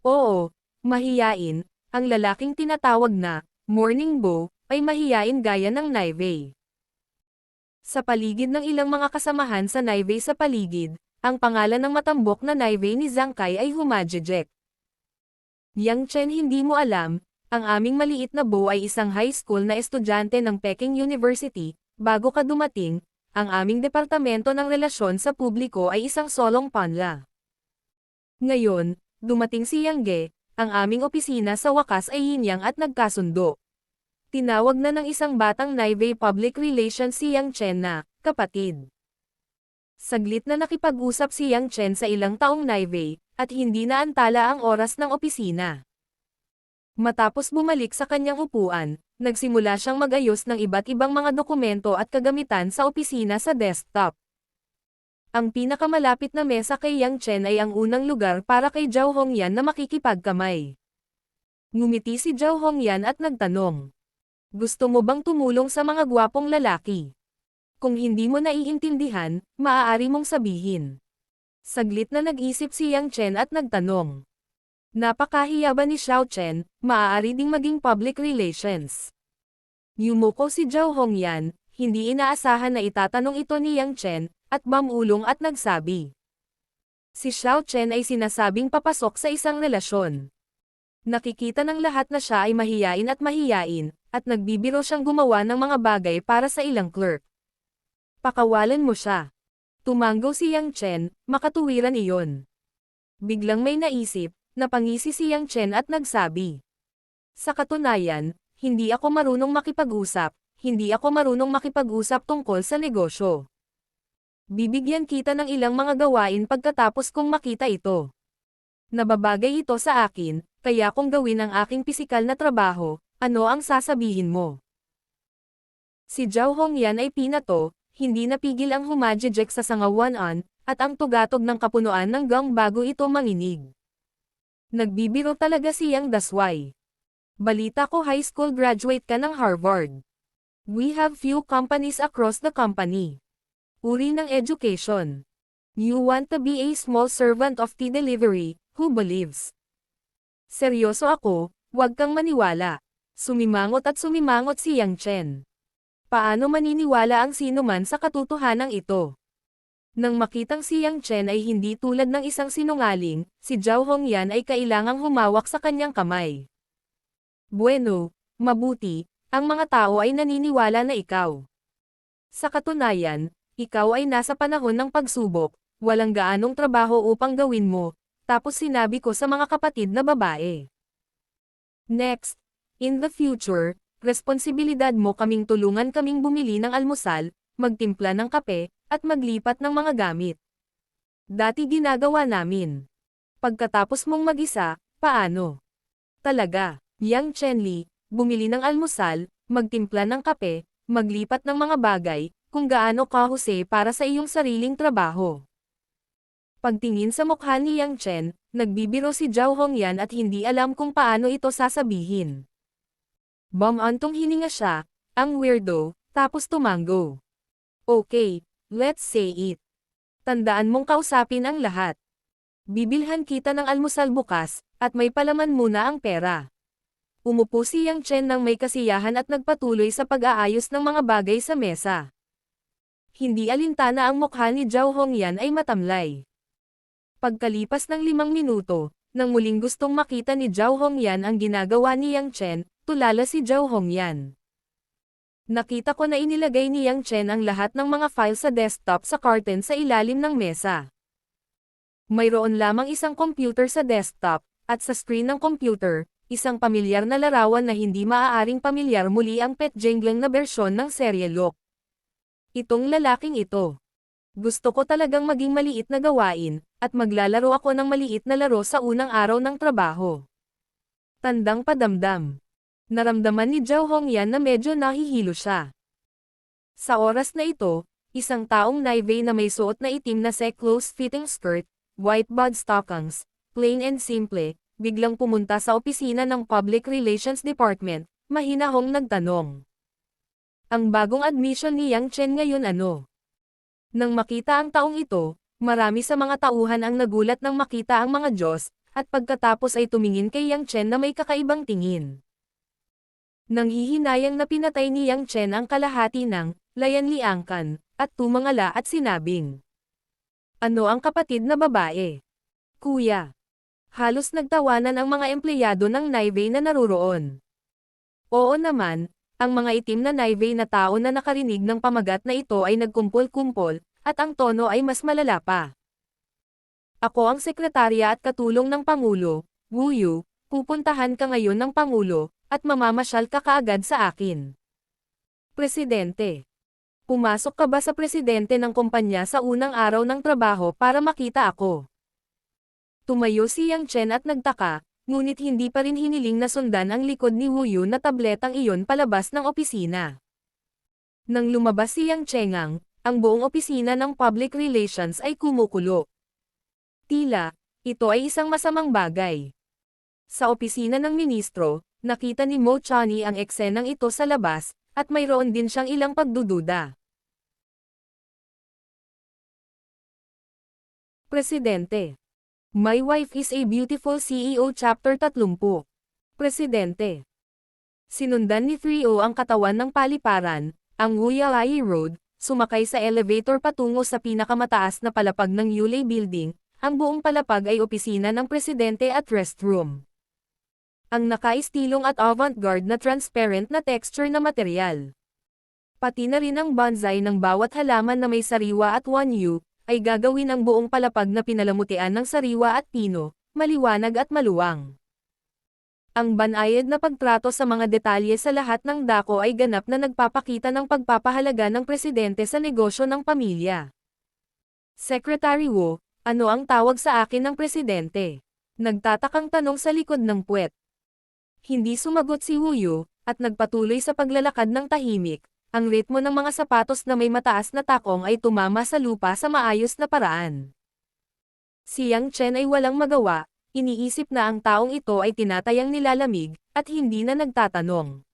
Oo, mahiyain, ang lalaking tinatawag na, Morning Bo, ay mahiyain gaya ng Naivei. Sa paligid ng ilang mga kasamahan sa Naivei sa paligid, ang pangalan ng matambok na Naivei ni Zhang Kai ay humajejek. Yang Chen, hindi mo alam, ang aming maliit na Bo ay isang high school na estudyante ng Peking University, bago ka dumating, ang aming departamento ng relasyon sa publiko ay isang solong panla. Ngayon, dumating si Yang Ge, ang aming opisina sa wakas ay yinyang at nagkasundo. Tinawag na ng isang batang Naivei Public Relations si Yang Chen na, kapatid. Saglit na nakipag-usap si Yang Chen sa ilang taong Naivei, at hindi na antala ang oras ng opisina. Matapos bumalik sa kanyang upuan, nagsimula siyang mag-ayos ng iba't ibang mga dokumento at kagamitan sa opisina sa desktop. Ang pinakamalapit na mesa kay Yang Chen ay ang unang lugar para kay Zhao Hongyan na makikipagkamay. Ngumiti si Zhao Hongyan at nagtanong. Gusto mo bang tumulong sa mga gwapong lalaki? Kung hindi mo naiintindihan, maaari mong sabihin. Saglit na nag-isip si Yang Chen at nagtanong. Napakahiya ba ni Xiao Chen, maaari ding maging public relations? Yumuko si Zhao Hongyan, hindi inaasahan na itatanong ito ni Yang Chen, at bamulong at nagsabi. Si Xiao Chen ay sinasabing papasok sa isang relasyon. Nakikita ng lahat na siya ay mahiyain, at nagbibiro siyang gumawa ng mga bagay para sa ilang clerk. Pakawalan mo siya. Tumanggo si Yang Chen, makatuwiran iyon. Biglang may naisip, napangisi si Yang Chen at nagsabi. Sa katunayan, hindi ako marunong makipag-usap tungkol sa negosyo. Bibigyan kita ng ilang mga gawain pagkatapos kong makita ito. Nababagay ito sa akin, kaya kung gawin ang aking pisikal na trabaho, ano ang sasabihin mo? Si Zhao Hongyan ay pinato, hindi napigil ang humajejek sa sangawanan, at ang tugatog ng kapunuan ng gang bago ito manginig. Nagbibiro talaga si Yang Daswai. Balita ko high school graduate ka ng Harvard. We have few companies across the company. Uri ng education. You want to be a small servant of tea delivery, who believes? Seryoso ako, huwag kang maniwala. Sumimangot si Yang Chen. Paano maniniwala ang sinuman sa katotohanan ito? Nang makitang si Yang Chen ay hindi tulad ng isang sinungaling, si Zhao Hongyan ay kailangang humawak sa kanyang kamay. Bueno, mabuti, ang mga tao ay naniniwala na ikaw. Sa katunayan, ikaw ay nasa panahon ng pagsubok, walang gaanong trabaho upang gawin mo, tapos sinabi ko sa mga kapatid na babae. Next, in the future, responsibilidad mo kaming tulungan kaming bumili ng almusal, magtimpla ng kape, at maglipat ng mga gamit. Dati ginagawa namin. Pagkatapos mong mag-isa, paano? Talaga, Yang Chenli, bumili ng almusal, magtimpla ng kape, maglipat ng mga bagay, kung gaano kahusay para sa iyong sariling trabaho. Pagtingin sa mukha ni Yang Chen, nagbibiro si Zhao Hongyan at hindi alam kung paano ito sasabihin. Bumantong hininga siya, ang weirdo, tapos tumanggo. Okay, let's say it. Tandaan mong kausapin ang lahat. Bibilhan kita ng almusal bukas, at may palaman muna ang pera. Umupo si Yang Chen nang may kasiyahan at nagpatuloy sa pag-aayos ng mga bagay sa mesa. Hindi alintana ang mukha ni Zhao Hongyan ay matamlay. Pagkalipas ng 5 minuto, nang muling gustong makita ni Zhao Hongyan ang ginagawa ni Yang Chen, tulala si Zhao Hongyan. Nakita ko na inilagay ni Yang Chen ang lahat ng mga file sa desktop sa curtain sa ilalim ng mesa. Mayroon lamang isang computer sa desktop, at sa screen ng computer, isang pamilyar na larawan na hindi maaaring pamilyar muli ang pet-jingling na bersyon ng Serialok. Itong lalaking ito. Gusto ko talagang maging maliit na gawain, at maglalaro ako ng maliit na laro sa unang araw ng trabaho. Tandang padamdam. Naramdaman ni Zhao Hongyan na medyo nahihilo siya. Sa oras na ito, isang taong naive na may suot na itim na close-fitting skirt, white bud stockings, plain and simple, biglang pumunta sa opisina ng Public Relations Department, mahinahong nagtanong. Ang bagong admission ni Yang Chen ngayon ano? Nang makita ang taong ito, marami sa mga tauhan ang nagulat nang makita ang mga Diyos, at pagkatapos ay tumingin kay Yang Chen na may kakaibang tingin. Nang hihinayang na pinatay ni Yang Chen ang kalahati ng layan-liangkan, at tumangala at sinabing, ano ang kapatid na babae? Kuya. Halos nagtawanan ang mga empleyado ng Naive na naruroon. Oo naman, ang mga itim na Naive na tao na nakarinig ng pamagat na ito ay nagkumpol-kumpol, at ang tono ay mas malala pa. Ako ang sekretarya at katulong ng Pangulo, Wu Yu, pupuntahan ka ngayon ng Pangulo, at mamamasyal ka kaagad sa akin. Presidente. Pumasok ka ba sa presidente ng kumpanya sa unang araw ng trabaho para makita ako? Tumayo si Yang Chen at nagtaka, ngunit hindi pa rin hiniling na sundan ang likod ni Wu Yu na tabletang iyon palabas ng opisina. Nang lumabas si Yang Chengang, ang buong opisina ng Public Relations ay kumukulo. Tila, ito ay isang masamang bagay. Sa opisina ng ministro, nakita ni Mo Chani ang eksenang ito sa labas, at mayroon din siyang ilang pagdududa. Presidente. My wife is a beautiful CEO Chapter 30. Presidente. Sinundan ni 3O ang katawan ng paliparan, ang Wuyalai Road, sumakay sa elevator patungo sa pinakamataas na palapag ng Yulei Building, ang buong palapag ay opisina ng presidente at restroom. Ang nakaistilong at avant-garde na transparent na texture na material. Pati na rin ang bonsai ng bawat halaman na may sariwa at wanyu, ay gagawin ang buong palapag na pinalamutian ng sariwa at pino, maliwanag at maluwang. Ang banayad na pagtrato sa mga detalye sa lahat ng dako ay ganap na nagpapakita ng pagpapahalaga ng presidente sa negosyo ng pamilya. Secretary Wu, ano ang tawag sa akin ng presidente? Nagtatakang tanong sa likod ng puwet. Hindi sumagot si Wu Yu, at nagpatuloy sa paglalakad ng tahimik. Ang ritmo ng mga sapatos na may mataas na takong ay tumama sa lupa sa maayos na paraan. Si Yang Chen ay walang magawa, iniisip na ang taong ito ay tinatayang nilalamig, at hindi na nagtatanong.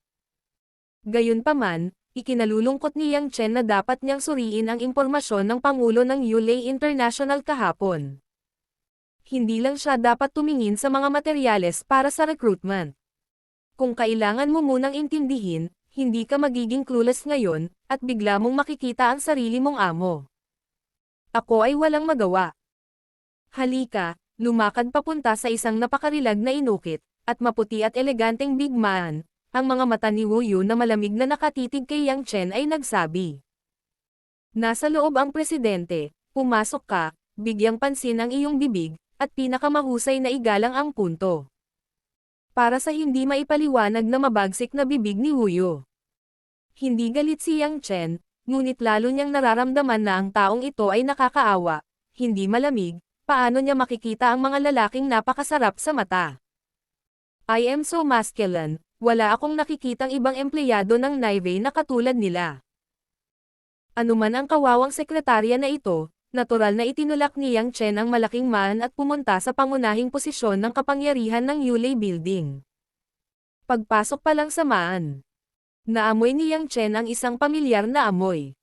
Gayunpaman, ikinalulungkot ni Yang Chen na dapat niyang suriin ang impormasyon ng Pangulo ng Yulei International kahapon. Hindi lang siya dapat tumingin sa mga materyales para sa recruitment. Kung kailangan mo munang intindihin, hindi ka magiging clueless ngayon, at bigla mong makikita ang sarili mong amo. Ako ay walang magawa. Halika, lumakad papunta sa isang napakarilag na inukit, at maputi at eleganteng big man. Ang mga mata ni Wu Yu na malamig na nakatitig kay Yang Chen ay nagsabi. Nasa loob ang presidente, pumasok ka, bigyang pansin ang iyong bibig, at pinakamahusay na igalang ang punto. Para sa hindi maipaliwanag na mabagsik na bibig ni Wu Yu. Hindi galit si Yang Chen, ngunit lalo niyang nararamdaman na ang taong ito ay nakakaawa, hindi malamig, paano niya makikita ang mga lalaking napakasarap sa mata. I am so masculine, wala akong nakikitang ibang empleyado ng Nivea na katulad nila. Anuman ang kawawang sekretarya na ito, natural na itinulak ni Yang Chen ang malaking man at pumunta sa pangunahing posisyon ng kapangyarihan ng Yulei Building. Pagpasok pa lang sa maan, naamoy ni Yang Chen ang isang pamilyar na amoy.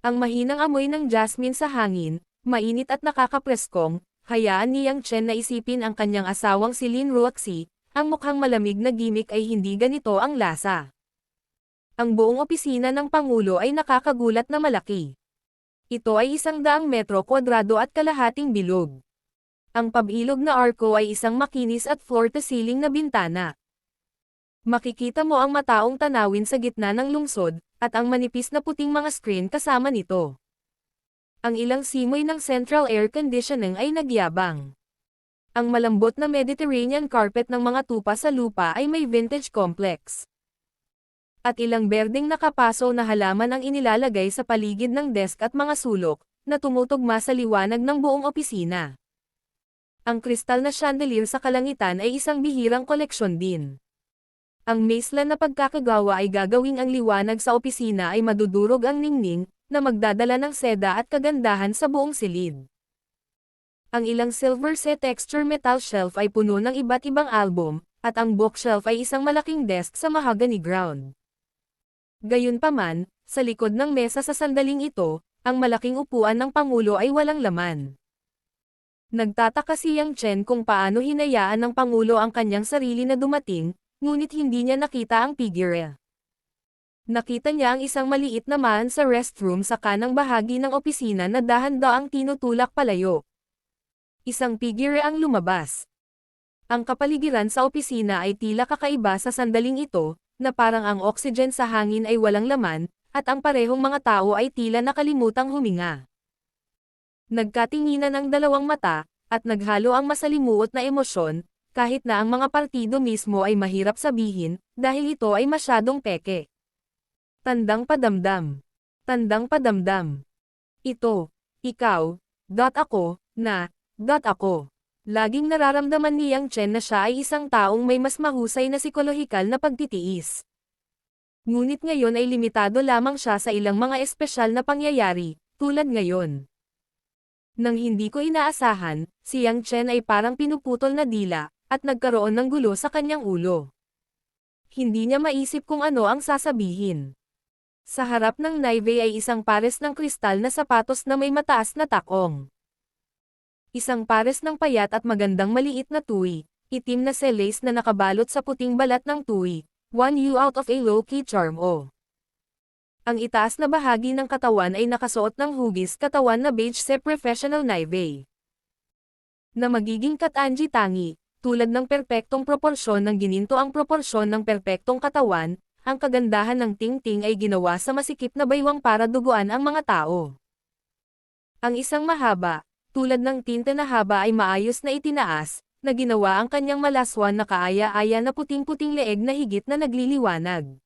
Ang mahinang amoy ng jasmine sa hangin, mainit at nakakapreskong, hayaan ni Yang Chen na isipin ang kanyang asawang si Lin Ruoxi, ang mukhang malamig na gimmick ay hindi ganito ang lasa. Ang buong opisina ng Pangulo ay nakakagulat na malaki. Ito ay 100 metro kwadrado at kalahating bilog. Ang pabilog na arko ay isang makinis at floor-to-ceiling na bintana. Makikita mo ang mataong tanawin sa gitna ng lungsod, at ang manipis na puting mga screen kasama nito. Ang ilang simoy ng central air conditioning ay nagyabang. Ang malambot na Mediterranean carpet ng mga tupa sa lupa ay may vintage complex. At ilang berdeng nakapaso na halaman ang inilalagay sa paligid ng desk at mga sulok, na tumutugma sa liwanag ng buong opisina. Ang kristal na chandelier sa kalangitan ay isang bihirang koleksyon din. Ang maislan na pagkakagawa ay gagawing ang liwanag sa opisina ay madudurog ang ningning, na magdadala ng seda at kagandahan sa buong silid. Ang ilang silver set texture metal shelf ay puno ng iba't ibang album, at ang bookshelf ay isang malaking desk sa mahogany ground. Gayunpaman, sa likod ng mesa sa sandaling ito, ang malaking upuan ng Pangulo ay walang laman. Nagtataka si Yang Chen kung paano hinayaan ng Pangulo ang kanyang sarili na dumating, ngunit hindi niya nakita ang figure. Nakita niya ang isang maliit na man sa restroom sa kanang bahagi ng opisina na dahan-daang tinutulak palayo. Isang figure ang lumabas. Ang kapaligiran sa opisina ay tila kakaiba sa sandaling ito, na parang ang oxygen sa hangin ay walang laman, at ang parehong mga tao ay tila nakalimutang huminga. Nagkatinginan ang dalawang mata, at naghalo ang masalimuot na emosyon, kahit na ang mga partido mismo ay mahirap sabihin, dahil ito ay masyadong peke. Tandang padamdam. Tandang padamdam. Ito, ikaw, ako, ako. Laging nararamdaman ni Yang Chen na siya ay isang taong may mas mahusay na psikolohikal na pagtitiis. Ngunit ngayon ay limitado lamang siya sa ilang mga espesyal na pangyayari, tulad ngayon. Nang hindi ko inaasahan, si Yang Chen ay parang pinuputol na dila, at nagkaroon ng gulo sa kanyang ulo. Hindi niya maisip kung ano ang sasabihin. Sa harap ng Nivea ay isang pares ng kristal na sapatos na may mataas na takong. Isang pares ng payat at magandang maliit na tuwi, itim na lace na nakabalot sa puting balat ng tuwi, one you out of a low-key charm o. Ang itaas na bahagi ng katawan ay nakasuot ng hugis katawan na beige sa professional Nivea. Na magiging katangi-tangi, tulad ng perpektong proporsyon ng gininto ang proporsyon ng perpektong katawan, ang kagandahan ng tingting ay ginawa sa masikip na baywang para duguan ang mga tao. Ang isang mahaba, tulad ng tinta na haba ay maayos na itinaas, na ginawa ang kanyang malaswan na kaaya-aya na puting-puting leeg na higit na nagliliwanag.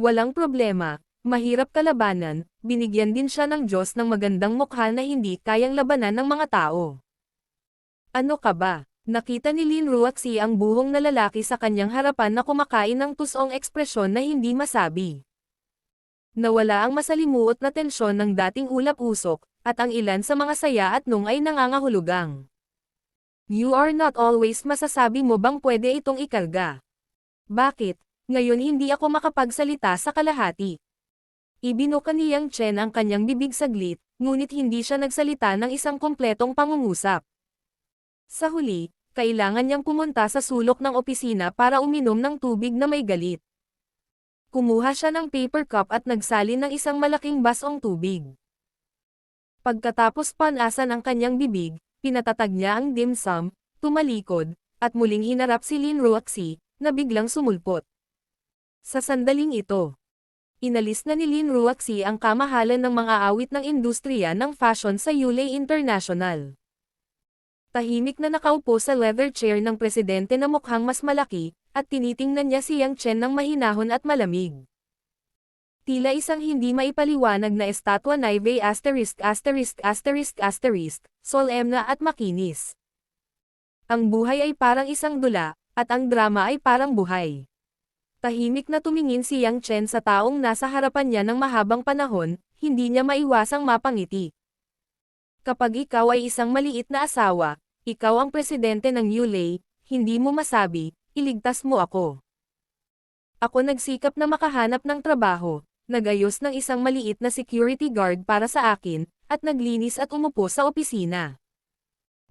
Walang problema, mahirap kalabanan, binigyan din siya ng Diyos ng magandang mukha na hindi kayang labanan ng mga tao. Ano ka ba? Nakita ni Lin Ruaxi ang buhong na lalaki sa kanyang harapan na kumakain ng tusong ekspresyon na hindi masabi. Nawala ang masalimuot na tensyon ng dating ulap-usok, at ang ilan sa mga saya at nung ay nangangahulugang. You are not always, masasabi mo bang pwede itong ikarga? Bakit? Ngayon hindi ako makapagsalita sa kalahati. Ibinuka ni Yang Chen ang kanyang bibig saglit, ngunit hindi siya nagsalita ng isang kompletong pangungusap. Sa huli, kailangan niyang pumunta sa sulok ng opisina para uminom ng tubig na may galit. Kumuha siya ng paper cup at nagsalin ng isang malaking basong tubig. Pagkatapos panasan ang kanyang bibig, pinatatag niya ang dim sum, tumalikod, at muling hinarap si Lin Ruaxi, na biglang sumulpot. Sa sandaling ito, inalis na ni Lin Ruaxi ang kamahalan ng mga awit ng industriya ng fashion sa Yulei International. Tahimik na nakaupo sa leather chair ng presidente na mukhang mas malaki, at tinitingnan niya si Yang Chen ng mahinahon at malamig. Tila isang hindi maipaliwanag na estatwa naive solemna at makinis. Ang buhay ay parang isang dula, at ang drama ay parang buhay. Tahimik na tumingin si Yang Chen sa taong nasa harapan niya ng mahabang panahon, hindi niya maiwasang mapangiti. Kapag ikaw ay isang maliit na asawa, ikaw ang presidente ng Yulei, hindi mo masabi, iligtas mo ako. Ako nagsikap na makahanap ng trabaho, nagayos ng isang maliit na security guard para sa akin, at naglinis at umupo sa opisina.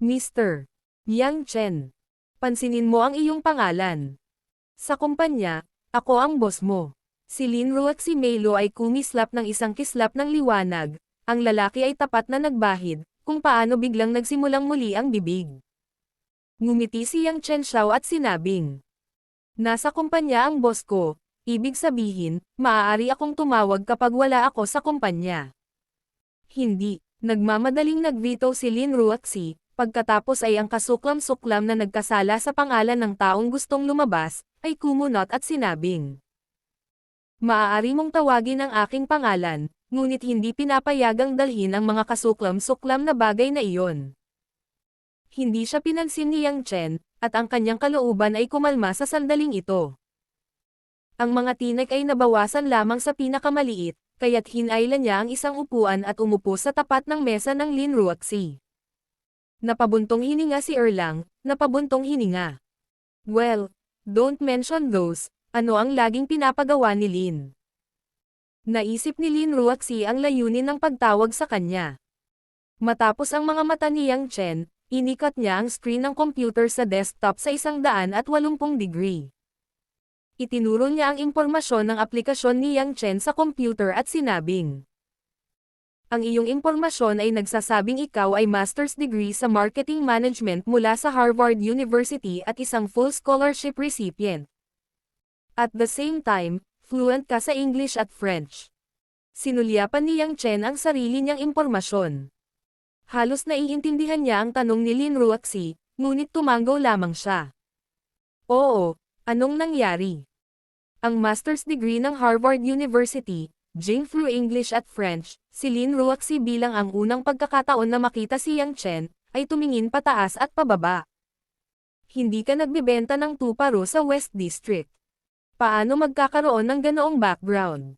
Mr. Yang Chen. Pansinin mo ang iyong pangalan. Sa kumpanya, ako ang boss mo. Si Lin Ruaxi Melo ay kumislap ng isang kislap ng liwanag, ang lalaki ay tapat na nagbahid, kung paano biglang nagsimulang muli ang bibig. Ngumiti si Yang Chen Xiao at sinabing, nasa kumpanya ang boss ko, ibig sabihin, maaari akong tumawag kapag wala ako sa kumpanya. Hindi, nagmamadaling nagveto si Lin Ruaxi, pagkatapos ay ang kasuklam-suklam na nagkasala sa pangalan ng taong gustong lumabas, ay kumunot at sinabing, maaari mong tawagin ang aking pangalan, ngunit hindi pinapayagang dalhin ang mga kasuklam-suklam na bagay na iyon. Hindi siya pinansin ni Yang Chen, at ang kanyang kalooban ay kumalma sa sandaling ito. Ang mga tinik ay nabawasan lamang sa pinakamaliit, kaya't hinailan niya ang isang upuan at umupo sa tapat ng mesa ng Lin Ruaxi. Napabuntong hininga si Erlang, napabuntong hininga. Well, don't mention those, ano ang laging pinapagawa ni Lin? Naisip ni Lin Ruaxi ang layunin ng pagtawag sa kanya. Matapos ang mga mata ni Yang Chen, inikat niya ang screen ng computer sa desktop sa 180 degree. Itinuro niya ang impormasyon ng aplikasyon ni Yang Chen sa computer at sinabing, ang iyong impormasyon ay nagsasabing ikaw ay master's degree sa marketing management mula sa Harvard University at isang full scholarship recipient. At the same time, fluent ka sa English at French. Sinulyapan ni Yang Chen ang sarili niyang impormasyon. Halos naiintindihan niya ang tanong ni Lin Ruaxi, ngunit tumanggaw lamang siya. Oo, anong nangyari? Ang master's degree ng Harvard University, Jing through English at French, si Lin Ruaxi bilang ang unang pagkakataon na makita si Yang Chen, ay tumingin pataas at pababa. Hindi ka nagbebenta ng tuparo sa West District. Paano magkakaroon ng ganoong background?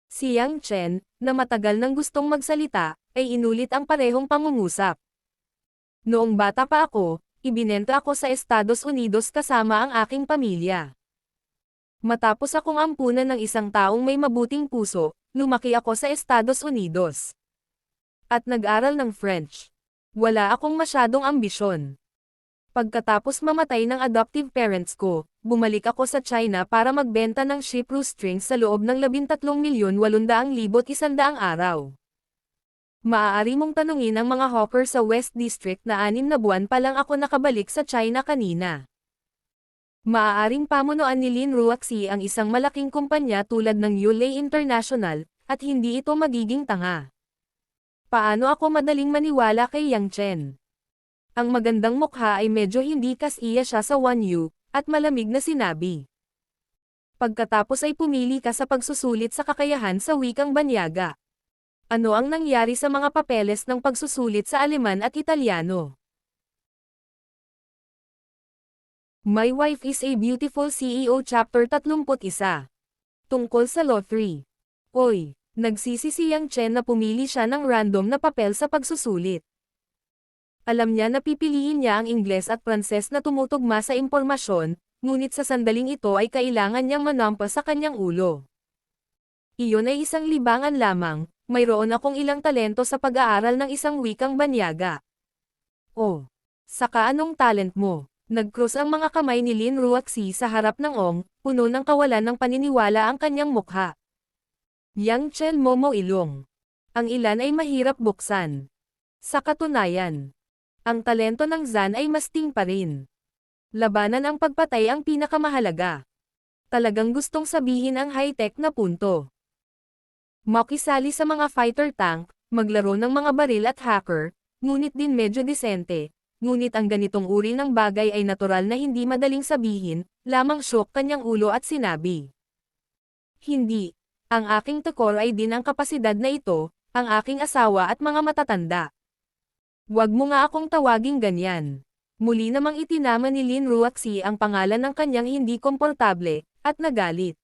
Si Yang Chen, na matagal nang gustong magsalita, ay inulit ang parehong pangungusap. Noong bata pa ako, ibinenta ako sa Estados Unidos kasama ang aking pamilya. Matapos akong ampunan ng isang taong may mabuting puso, lumaki ako sa Estados Unidos. At nag-aral ng French. Wala akong masyadong ambisyon. Pagkatapos mamatay ng adoptive parents ko, bumalik ako sa China para magbenta ng shipru strings sa loob ng 13,800,100 araw. Maaari mong tanungin ang mga hawker sa West District na 6 na buwan pa lang ako nakabalik sa China kanina. Maaaring pamunuan ni Lin Ruaxi ang isang malaking kumpanya tulad ng Yulei International, at hindi ito magiging tanga. Paano ako madaling maniwala kay Yang Chen? Ang magandang mukha ay medyo hindi kas-iya siya sa Wanyu, at malamig na sinabi. Pagkatapos ay pumili ka sa pagsusulit sa kakayahan sa wikang banyaga. Ano ang nangyari sa mga papeles ng pagsusulit sa Aleman at Italyano? My Wife is a Beautiful CEO Chapter 31. Tungkol sa Law 3. Oy, nagsisi si Yang Chen na pumili siya ng random na papel sa pagsusulit. Alam niya na pipiliin niya ang Ingles at Pranses na tumutugma sa impormasyon, ngunit sa sandaling ito ay kailangan niyang manampa sa kanyang ulo. Iyon ay isang libangan lamang, mayroon akong ilang talento sa pag-aaral ng isang wikang banyaga. Oh, saka anong talent mo? Nag-cross ang mga kamay ni Lin Ruaxi sa harap ng Ong, puno ng kawalan ng paniniwala ang kanyang mukha. Yang Chen Momo Ilong. Ang ilan ay mahirap buksan. Sa katunayan, ang talento ng Zan ay masting pa rin. Labanan ang pagpatay ang pinakamahalaga. Talagang gustong sabihin ang high-tech na punto. Makisali sa mga fighter tank, maglaro ng mga baril at hacker, ngunit din medyo disente. Ngunit ang ganitong uri ng bagay ay natural na hindi madaling sabihin, lamang shock kanyang ulo at sinabi. Hindi. Ang aking tekor ay din ang kapasidad na ito, ang aking asawa at mga matatanda. Huwag mo nga akong tawaging ganyan. Muli namang itinama ni Lin Ruaxi ang pangalan ng kanyang hindi komportable, at nagalit.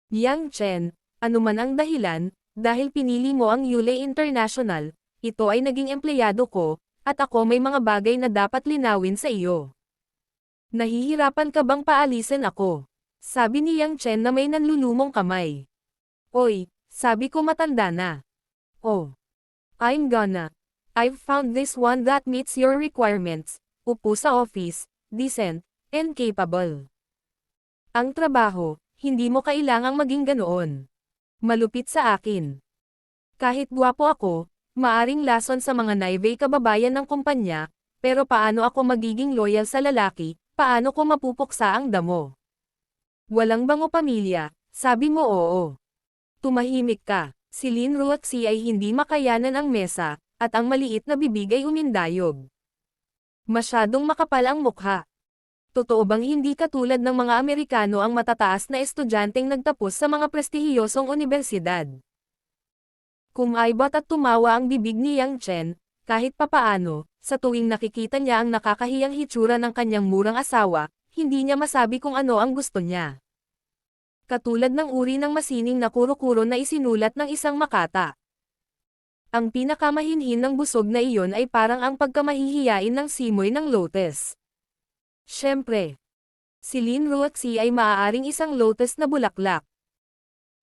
Yang Chen, anuman ang dahilan, dahil pinili mo ang Yulei International, ito ay naging empleyado ko, at ako may mga bagay na dapat linawin sa iyo. Nahihirapan ka bang paalisin ako? Sabi ni Yang Chen na may nanlulumong kamay. Oy, sabi ko matanda na. Oh. I'm gonna. I've found this one that meets your requirements. Upo sa office, decent, and capable. Ang trabaho, hindi mo kailangang maging ganoon. Malupit sa akin. Kahit gwapo ako, maaring lason sa mga naivay kababayan ng kumpanya, pero paano ako magiging loyal sa lalaki, paano ko mapupuksa ang damo? Walang bango pamilya, sabi mo oo. Tumahimik ka, si Lin Ruaxi ay hindi makayanan ang mesa, at ang maliit na bibig ay umindayog. Masyadong makapal ang mukha. Totoo bang hindi katulad ng mga Amerikano ang matataas na estudyanteng nagtapos sa mga prestihiyosong unibersidad? Kumaibot at tumawa ang bibig ni Yang Chen, kahit papaano, sa tuwing nakikita niya ang nakakahiyang hitsura ng kanyang murang asawa, hindi niya masabi kung ano ang gusto niya. Katulad ng uri ng masining na kuro-kuro na isinulat ng isang makata. Ang pinakamahinhin ng busog na iyon ay parang ang pagkamahihiyain ng simoy ng lotus. Siyempre, si Lin Ruaxi ay maaaring isang lotus na bulaklak.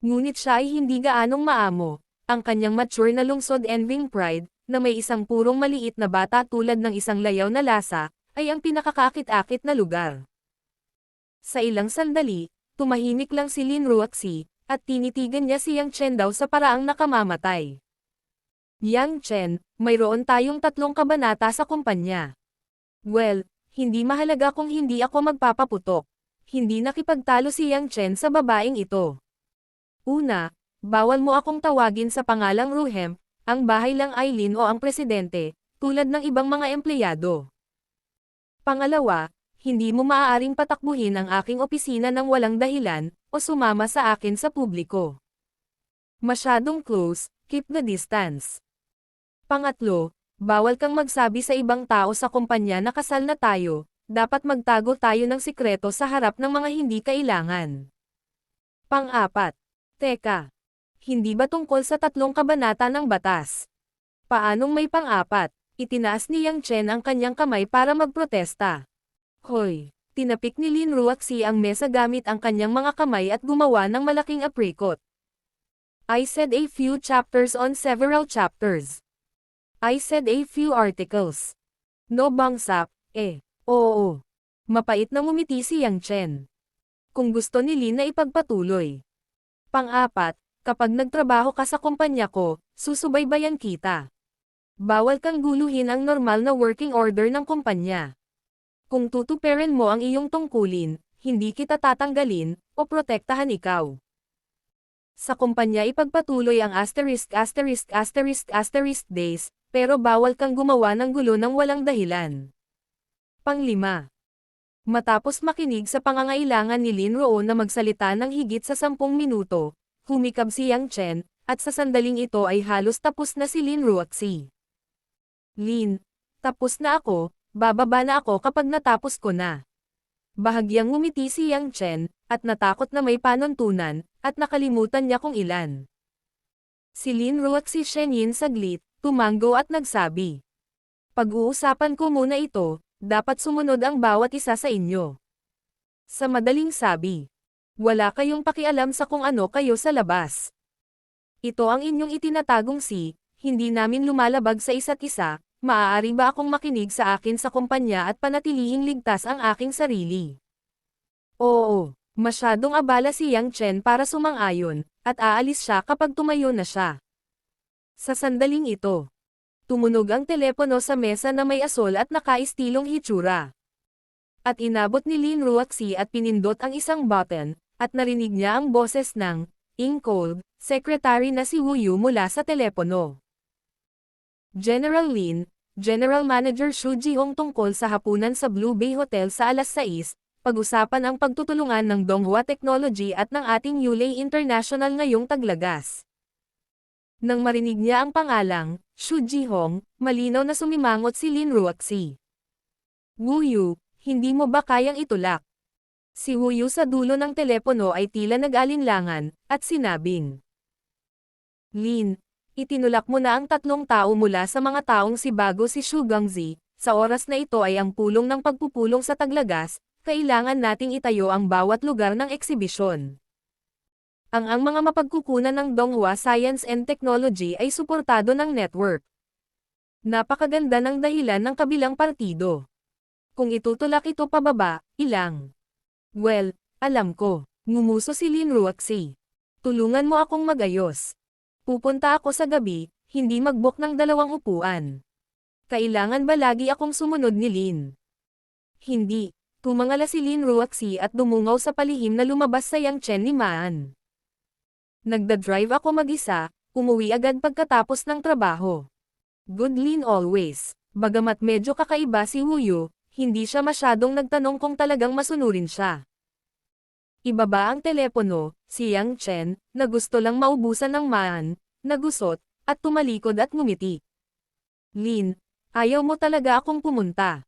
Ngunit siya ay hindi gaanong maamo. Ang kanyang mature na lungsod envying pride, na may isang purong maliit na bata tulad ng isang layaw na lasa, ay ang pinakakakit-akit na lugar. Sa ilang sandali, tumahimik lang si Lin Ruaxi, at tinitigan niya si Yang Chen daw sa paraang nakamamatay. Yang Chen, mayroon tayong 3 kabanata sa kumpanya. Well, hindi mahalaga kung hindi ako magpapaputok. Hindi nakipagtalo si Yang Chen sa babaeng ito. Una, bawal mo akong tawagin sa pangalang Ruhem, ang bahay lang Aileen o ang presidente, tulad ng ibang mga empleyado. Pangalawa, hindi mo maaaring patakbuhin ang aking opisina ng walang dahilan, o sumama sa akin sa publiko. Masyadong close, keep the distance. Pangatlo, bawal kang magsabi sa ibang tao sa kumpanya na kasal na tayo, dapat magtago tayo ng sikreto sa harap ng mga hindi kailangan. Pang-apat, teka. Hindi ba tungkol sa 3 kabanata ng batas? Paanong may pang-4? Itinaas ni Yang Chen ang kanyang kamay para magprotesta. Hoy! Tinapik ni Lin Ruaxi ang mesa gamit ang kanyang mga kamay at gumawa ng malaking apricot. I said a few chapters on several chapters. I said a few articles. No bangsak, oo. Mapait na ngumiti si Yang Chen. Kung gusto ni Lin na ipagpatuloy. Pang-4, Kapag nagtrabaho ka sa kumpanya ko, susubaybayan kita. Bawal kang guluhin ang normal na working order ng kumpanya. Kung tutuperin mo ang iyong tungkulin, hindi kita tatanggalin, o protektahan ikaw. Sa kumpanya ipagpatuloy ang ***** days, pero bawal kang gumawa ng gulo ng walang dahilan. Panglima. Matapos makinig sa pangangailangan ni Lin Roon na magsalita ng higit sa 10 minuto, humikab si Yang Chen, at sa sandaling ito ay halos tapos na si Lin Ruoxi. Lin, tapos na ako, bababa na ako kapag natapos ko na. Bahagyang ngumiti si Yang Chen, at natakot na may panuntunan, at nakalimutan niya kung ilan. Si Lin Ruoxi Shenyin saglit, tumango at nagsabi. Pag-uusapan ko muna ito, dapat sumunod ang bawat isa sa inyo. Sa madaling sabi. Wala kayong pakialam sa kung ano kayo sa labas. Ito ang inyong itinatagong hindi namin lumalabag sa isa't isa, maaari ba akong makinig sa akin sa kumpanya at panatilihing ligtas ang aking sarili? Oo, masyadong abala si Yang Chen para sumang-ayon, at aalis siya kapag tumayo na siya. Sa sandaling ito, tumunog ang telepono sa mesa na may asol at nakaistilong hitsura. At inabot ni Lin Ruoxi at pinindot ang isang button, at narinig niya ang boses ng Incolb, secretary na si Wu Yu mula sa telepono. General Lin, General Manager Xu Jihong tungkol sa hapunan sa Blue Bay Hotel sa alas 6, pag-usapan ang pagtutulungan ng Donghua Technology at ng ating Yulei International ngayong taglagas. Nang marinig niya ang pangalang, Xu Jihong, malinaw na sumimangot si Lin Ruoxi. Wu Yu, hindi mo ba kayang itulak? Si Wu Yu sa dulo ng telepono ay tila nag-alinlangan, at sinabing. Lin, itinulak mo na ang 3 tao mula sa mga taong si bago si Xu Gangzi, sa oras na ito ay ang pulong ng pagpupulong sa taglagas, kailangan nating itayo ang bawat lugar ng eksibisyon. Ang mga mapagkukunan ng Donghua Science and Technology ay suportado ng network. Napakaganda ng dahilan ng kabilang partido. Kung itutulak ito pababa, ilang. Well, alam ko, ngumuso si Lin Ruoxi. Tulungan mo akong magayos. Pupunta ako sa gabi, hindi mag-book ng 2 upuan. Kailangan ba lagi akong sumunod ni Lin? Hindi, tumangala si Lin Ruoxi at dumungaw sa palihim na lumabas sa Yang Chen ni Maan. Nagda-drive ako mag-isa, umuwi agad pagkatapos ng trabaho. Good Lin always. Bagamat medyo kakaiba si Wu Yu, hindi siya masyadong nagtanong kung talagang masunurin siya. Ibaba ang telepono, si Yang Chen, na gusto lang maubusan ng Maan, nagusot, at tumalikod at ngumiti. Lin, ayaw mo talaga akong pumunta.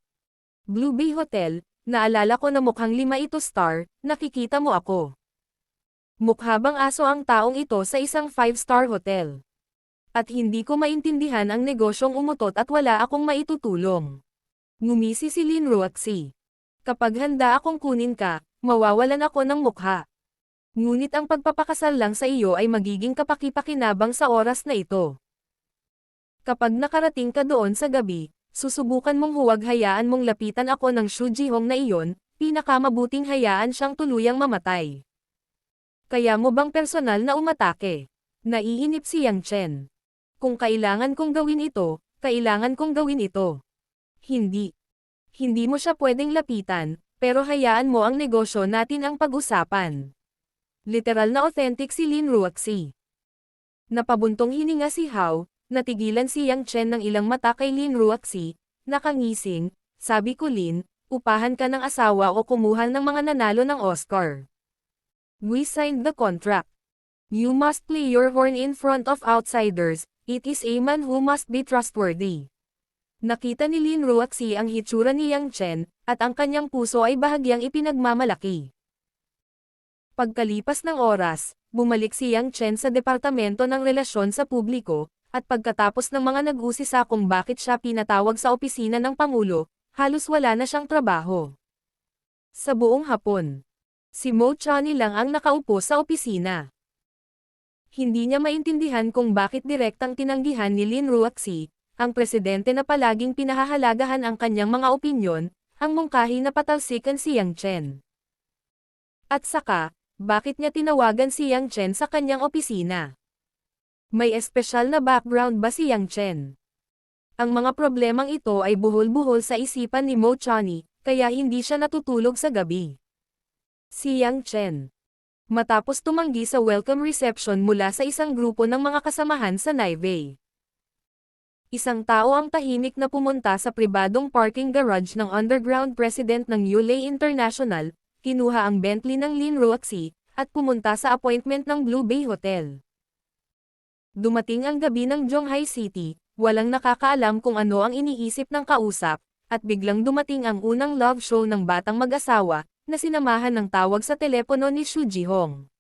Blue Bay Hotel, naalala ko na mukhang 5 ito star, nakikita mo ako. Mukha bang aso ang taong ito sa isang 5-star hotel? At hindi ko maintindihan ang negosyong umutot at wala akong maitutulong. Ngumisi si Lin Ruoxi. Kapag handa akong kunin ka, mawawalan ako ng mukha. Ngunit ang pagpapakasal lang sa iyo ay magiging kapaki-pakinabang sa oras na ito. Kapag nakarating ka doon sa gabi, susubukan mong huwag hayaan mong lapitan ako ng Xu Jihong na iyon, pinakamabuting hayaan siyang tuluyang mamatay. Kaya mo bang personal na umatake? Naiinip si Yang Chen. Kung kailangan kong gawin ito, kailangan kong gawin ito. Hindi. Hindi mo siya pwedeng lapitan, pero hayaan mo ang negosyo natin ang pag-usapan. Literal na authentic si Lin Ruoxi. Napabuntong hininga si Hao, natigilan si Yang Chen ng ilang mata kay Lin Ruoxi, nakangising, sabi ko Lin, upahan ka ng asawa o kumuha ng mga nanalo ng Oscar. We signed the contract. You must play your horn in front of outsiders, it is a man who must be trustworthy. Nakita ni Lin Ruoxi ang hitsura ni Yang Chen, at ang kanyang puso ay bahagyang ipinagmamalaki. Pagkalipas ng oras, bumalik si Yang Chen sa Departamento ng Relasyon sa Publiko, at pagkatapos ng mga nag-usisa kung bakit siya pinatawag sa opisina ng Pangulo, halos wala na siyang trabaho. Sa buong hapon, si Mo Chani lang ang nakaupo sa opisina. Hindi niya maintindihan kung bakit direktang tinanggihan ni Lin Ruoxi, ang presidente na palaging pinahahalagahan ang kanyang mga opinyon, ang mungkahi na patalsikan si Yang Chen. At saka, Bakit niya tinawagan si Yang Chen sa kanyang opisina? May espesyal na background ba si Yang Chen? Ang mga problemang ito ay buhol-buhol sa isipan ni Mo Chani, kaya hindi siya natutulog sa gabi. Si Yang Chen. Matapos tumanggi sa welcome reception mula sa isang grupo ng mga kasamahan sa Naivey. Isang tao ang tahimik na pumunta sa pribadong parking garage ng underground president ng Yulei International, kinuha ang Bentley ng Lin Roxy, at pumunta sa appointment ng Blue Bay Hotel. Dumating ang gabi ng Zhonghai City, walang nakakaalam kung ano ang iniisip ng kausap, at biglang dumating ang unang love show ng batang mag-asawa, na sinamahan ng tawag sa telepono ni Xu Jihong.